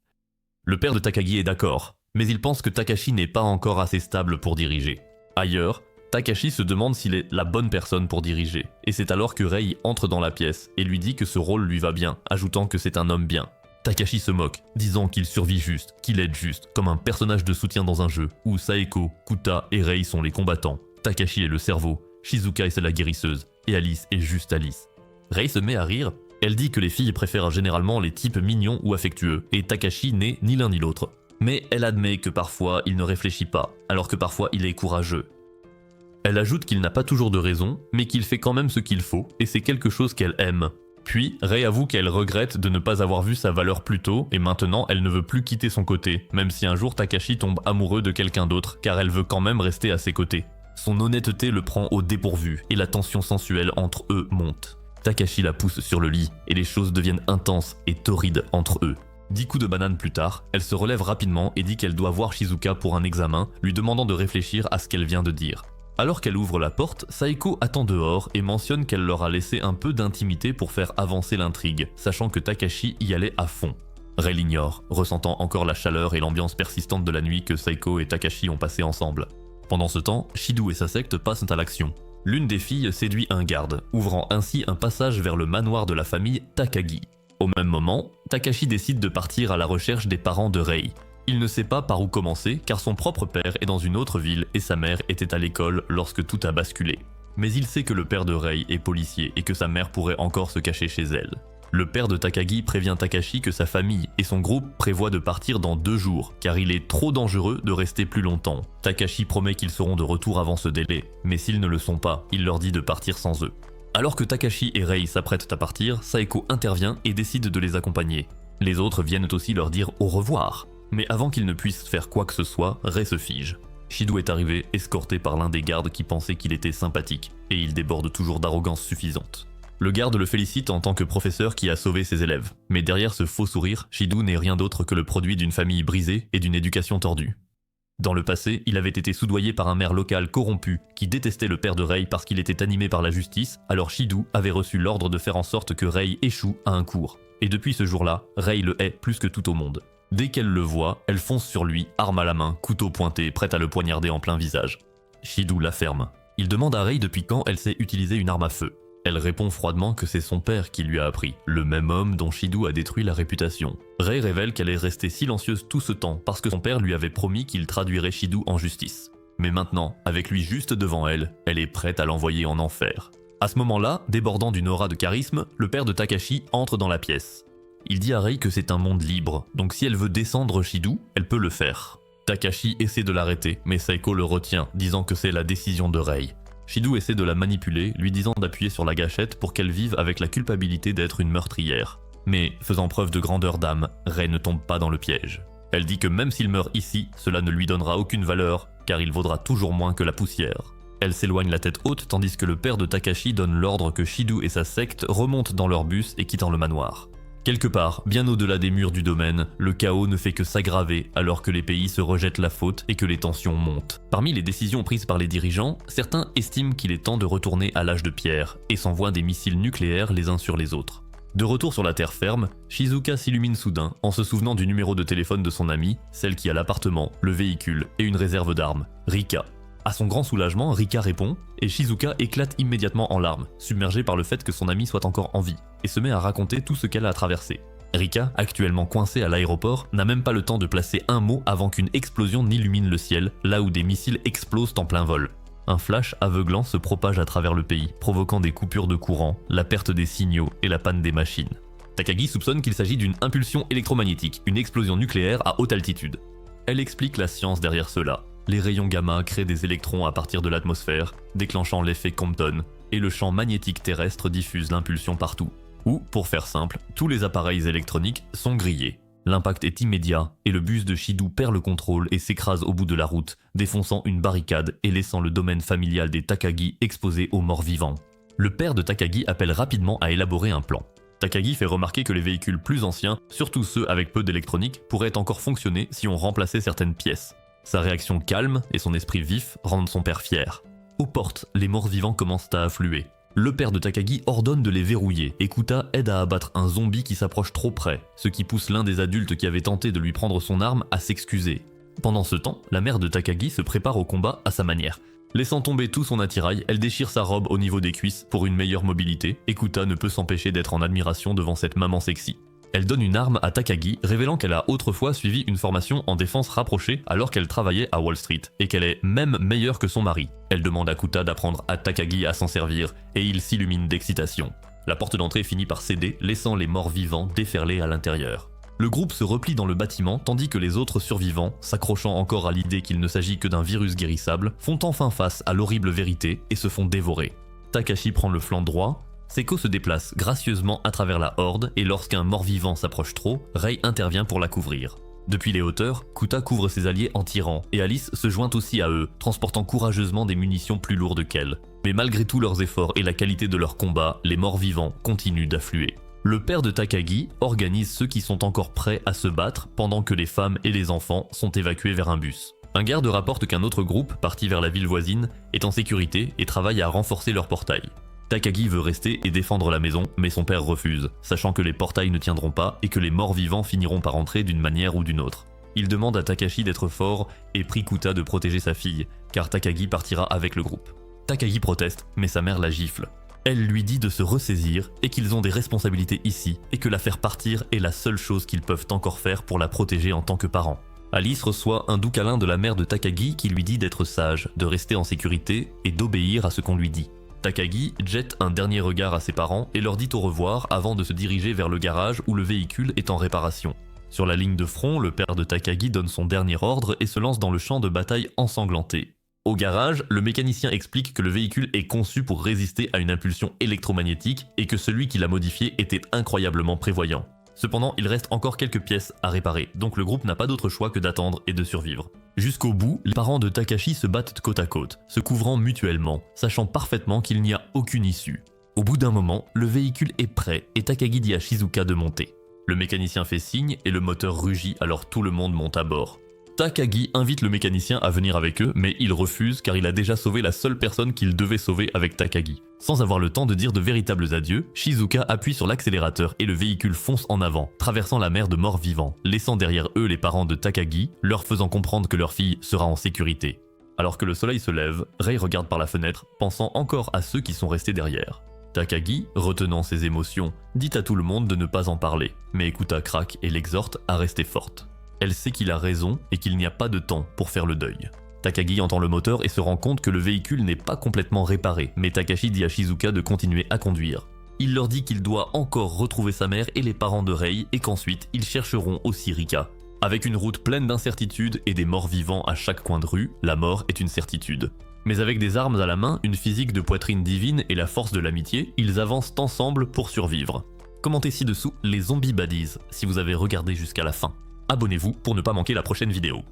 Le père de Takagi est d'accord, mais il pense que Takashi n'est pas encore assez stable pour diriger. Ailleurs, Takashi se demande s'il est la bonne personne pour diriger, et c'est alors que Rei entre dans la pièce et lui dit que ce rôle lui va bien, ajoutant que c'est un homme bien. Takashi se moque, disant qu'il survit juste, qu'il aide juste, comme un personnage de soutien dans un jeu, où Saeko, Kuta et Rei sont les combattants, Takashi est le cerveau, Shizuka est la guérisseuse, et Alice est juste Alice. Rei se met à rire, elle dit que les filles préfèrent généralement les types mignons ou affectueux, et Takashi n'est ni l'un ni l'autre. Mais elle admet que parfois il ne réfléchit pas, alors que parfois il est courageux. Elle ajoute qu'il n'a pas toujours de raison, mais qu'il fait quand même ce qu'il faut, et c'est quelque chose qu'elle aime. Puis, Rei avoue qu'elle regrette de ne pas avoir vu sa valeur plus tôt, et maintenant elle ne veut plus quitter son côté, même si un jour Takashi tombe amoureux de quelqu'un d'autre, car elle veut quand même rester à ses côtés. Son honnêteté le prend au dépourvu, et la tension sensuelle entre eux monte. Takashi la pousse sur le lit, et les choses deviennent intenses et torrides entre eux. 10 coups de banane plus tard, elle se relève rapidement et dit qu'elle doit voir Shizuka pour un examen, lui demandant de réfléchir à ce qu'elle vient de dire. Alors qu'elle ouvre la porte, Saeko attend dehors et mentionne qu'elle leur a laissé un peu d'intimité pour faire avancer l'intrigue, sachant que Takashi y allait à fond. Rei l'ignore, ressentant encore la chaleur et l'ambiance persistante de la nuit que Saeko et Takashi ont passé ensemble. Pendant ce temps, Shido et sa secte passent à l'action. L'une des filles séduit un garde, ouvrant ainsi un passage vers le manoir de la famille Takagi. Au même moment, Takashi décide de partir à la recherche des parents de Rei. Il ne sait pas par où commencer car son propre père est dans une autre ville et sa mère était à l'école lorsque tout a basculé. Mais il sait que le père de Rei est policier et que sa mère pourrait encore se cacher chez elle. Le père de Takagi prévient Takashi que sa famille et son groupe prévoient de partir dans 2 jours, car il est trop dangereux de rester plus longtemps. Takashi promet qu'ils seront de retour avant ce délai, mais s'ils ne le sont pas, il leur dit de partir sans eux. Alors que Takashi et Rei s'apprêtent à partir, Saeko intervient et décide de les accompagner. Les autres viennent aussi leur dire au revoir. Mais avant qu'ils ne puissent faire quoi que ce soit, Rei se fige. Shido est arrivé, escorté par l'un des gardes qui pensait qu'il était sympathique, et il déborde toujours d'arrogance suffisante. Le garde le félicite en tant que professeur qui a sauvé ses élèves, mais derrière ce faux sourire, Shido n'est rien d'autre que le produit d'une famille brisée et d'une éducation tordue. Dans le passé, il avait été soudoyé par un maire local corrompu qui détestait le père de Rei parce qu'il était animé par la justice, alors Shido avait reçu l'ordre de faire en sorte que Rei échoue à un cours. Et depuis ce jour-là, Rei le hait plus que tout au monde. Dès qu'elle le voit, elle fonce sur lui, arme à la main, couteau pointé, prête à le poignarder en plein visage. Shido la ferme. Il demande à Rei depuis quand elle sait utiliser une arme à feu. Elle répond froidement que c'est son père qui lui a appris, le même homme dont Shido a détruit la réputation. Rei révèle qu'elle est restée silencieuse tout ce temps parce que son père lui avait promis qu'il traduirait Shido en justice. Mais maintenant, avec lui juste devant elle, elle est prête à l'envoyer en enfer. À ce moment-là, débordant d'une aura de charisme, le père de Takashi entre dans la pièce. Il dit à Rei que c'est un monde libre, donc si elle veut descendre Shido, elle peut le faire. Takashi essaie de l'arrêter, mais Saeko le retient, disant que c'est la décision de Rei. Shido essaie de la manipuler, lui disant d'appuyer sur la gâchette pour qu'elle vive avec la culpabilité d'être une meurtrière. Mais, faisant preuve de grandeur d'âme, Rei ne tombe pas dans le piège. Elle dit que même s'il meurt ici, cela ne lui donnera aucune valeur, car il vaudra toujours moins que la poussière. Elle s'éloigne la tête haute tandis que le père de Takashi donne l'ordre que Shido et sa secte remontent dans leur bus et quittent le manoir. Quelque part, bien au-delà des murs du domaine, le chaos ne fait que s'aggraver alors que les pays se rejettent la faute et que les tensions montent. Parmi les décisions prises par les dirigeants, certains estiment qu'il est temps de retourner à l'âge de pierre et s'envoient des missiles nucléaires les uns sur les autres. De retour sur la terre ferme, Shizuka s'illumine soudain en se souvenant du numéro de téléphone de son amie, celle qui a l'appartement, le véhicule et une réserve d'armes, Rika. À son grand soulagement, Rika répond, et Shizuka éclate immédiatement en larmes, submergée par le fait que son amie soit encore en vie, et se met à raconter tout ce qu'elle a traversé. Rika, actuellement coincée à l'aéroport, n'a même pas le temps de placer un mot avant qu'une explosion n'illumine le ciel, là où des missiles explosent en plein vol. Un flash aveuglant se propage à travers le pays, provoquant des coupures de courant, la perte des signaux et la panne des machines. Takagi soupçonne qu'il s'agit d'une impulsion électromagnétique, une explosion nucléaire à haute altitude. Elle explique la science derrière cela. Les rayons gamma créent des électrons à partir de l'atmosphère, déclenchant l'effet Compton, et le champ magnétique terrestre diffuse l'impulsion partout. Ou, pour faire simple, tous les appareils électroniques sont grillés. L'impact est immédiat et le bus de Shido perd le contrôle et s'écrase au bout de la route, défonçant une barricade et laissant le domaine familial des Takagi exposé aux morts vivants. Le père de Takagi appelle rapidement à élaborer un plan. Takagi fait remarquer que les véhicules plus anciens, surtout ceux avec peu d'électronique, pourraient encore fonctionner si on remplaçait certaines pièces. Sa réaction calme et son esprit vif rendent son père fier. Aux portes, les morts vivants commencent à affluer. Le père de Takagi ordonne de les verrouiller et Kuta aide à abattre un zombie qui s'approche trop près, ce qui pousse l'un des adultes qui avait tenté de lui prendre son arme à s'excuser. Pendant ce temps, la mère de Takagi se prépare au combat à sa manière. Laissant tomber tout son attirail, elle déchire sa robe au niveau des cuisses pour une meilleure mobilité et Kuta ne peut s'empêcher d'être en admiration devant cette maman sexy. Elle donne une arme à Takagi, révélant qu'elle a autrefois suivi une formation en défense rapprochée alors qu'elle travaillait à Wall Street, et qu'elle est même meilleure que son mari. Elle demande à Kuta d'apprendre à Takagi à s'en servir, et il s'illumine d'excitation. La porte d'entrée finit par céder, laissant les morts vivants déferler à l'intérieur. Le groupe se replie dans le bâtiment, tandis que les autres survivants, s'accrochant encore à l'idée qu'il ne s'agit que d'un virus guérissable, font enfin face à l'horrible vérité et se font dévorer. Takashi prend le flanc droit, Seko se déplace gracieusement à travers la horde et lorsqu'un mort-vivant s'approche trop, Rei intervient pour la couvrir. Depuis les hauteurs, Kuta couvre ses alliés en tirant et Alice se joint aussi à eux, transportant courageusement des munitions plus lourdes qu'elle. Mais malgré tous leurs efforts et la qualité de leur combat, les morts-vivants continuent d'affluer. Le père de Takagi organise ceux qui sont encore prêts à se battre pendant que les femmes et les enfants sont évacués vers un bus. Un garde rapporte qu'un autre groupe, parti vers la ville voisine, est en sécurité et travaille à renforcer leur portail. Takagi veut rester et défendre la maison, mais son père refuse, sachant que les portails ne tiendront pas et que les morts vivants finiront par entrer d'une manière ou d'une autre. Il demande à Takashi d'être fort et prie Kuta de protéger sa fille, car Takagi partira avec le groupe. Takagi proteste, mais sa mère la gifle. Elle lui dit de se ressaisir et qu'ils ont des responsabilités ici et que la faire partir est la seule chose qu'ils peuvent encore faire pour la protéger en tant que parents. Alice reçoit un doux câlin de la mère de Takagi qui lui dit d'être sage, de rester en sécurité et d'obéir à ce qu'on lui dit. Takagi jette un dernier regard à ses parents et leur dit au revoir avant de se diriger vers le garage où le véhicule est en réparation. Sur la ligne de front, le père de Takagi donne son dernier ordre et se lance dans le champ de bataille ensanglanté. Au garage, le mécanicien explique que le véhicule est conçu pour résister à une impulsion électromagnétique et que celui qui l'a modifié était incroyablement prévoyant. Cependant, il reste encore quelques pièces à réparer, donc le groupe n'a pas d'autre choix que d'attendre et de survivre. Jusqu'au bout, les parents de Takashi se battent côte à côte, se couvrant mutuellement, sachant parfaitement qu'il n'y a aucune issue. Au bout d'un moment, le véhicule est prêt et Takagi dit à Shizuka de monter. Le mécanicien fait signe et le moteur rugit alors tout le monde monte à bord. Takagi invite le mécanicien à venir avec eux, mais il refuse car il a déjà sauvé la seule personne qu'il devait sauver avec Takagi. Sans avoir le temps de dire de véritables adieux, Shizuka appuie sur l'accélérateur et le véhicule fonce en avant, traversant la mer de morts vivants, laissant derrière eux les parents de Takagi, leur faisant comprendre que leur fille sera en sécurité. Alors que le soleil se lève, Rei regarde par la fenêtre, pensant encore à ceux qui sont restés derrière. Takagi, retenant ses émotions, dit à tout le monde de ne pas en parler, mais Kuta craque et l'exhorte à rester forte. Elle sait qu'il a raison et qu'il n'y a pas de temps pour faire le deuil. Takagi entend le moteur et se rend compte que le véhicule n'est pas complètement réparé, mais Takashi dit à Shizuka de continuer à conduire. Il leur dit qu'il doit encore retrouver sa mère et les parents de Rei et qu'ensuite ils chercheront aussi Rika. Avec une route pleine d'incertitudes et des morts vivants à chaque coin de rue, la mort est une certitude. Mais avec des armes à la main, une physique de poitrine divine et la force de l'amitié, ils avancent ensemble pour survivre. Commentez ci-dessous les zombies baddies si vous avez regardé jusqu'à la fin. Abonnez-vous pour ne pas manquer la prochaine vidéo.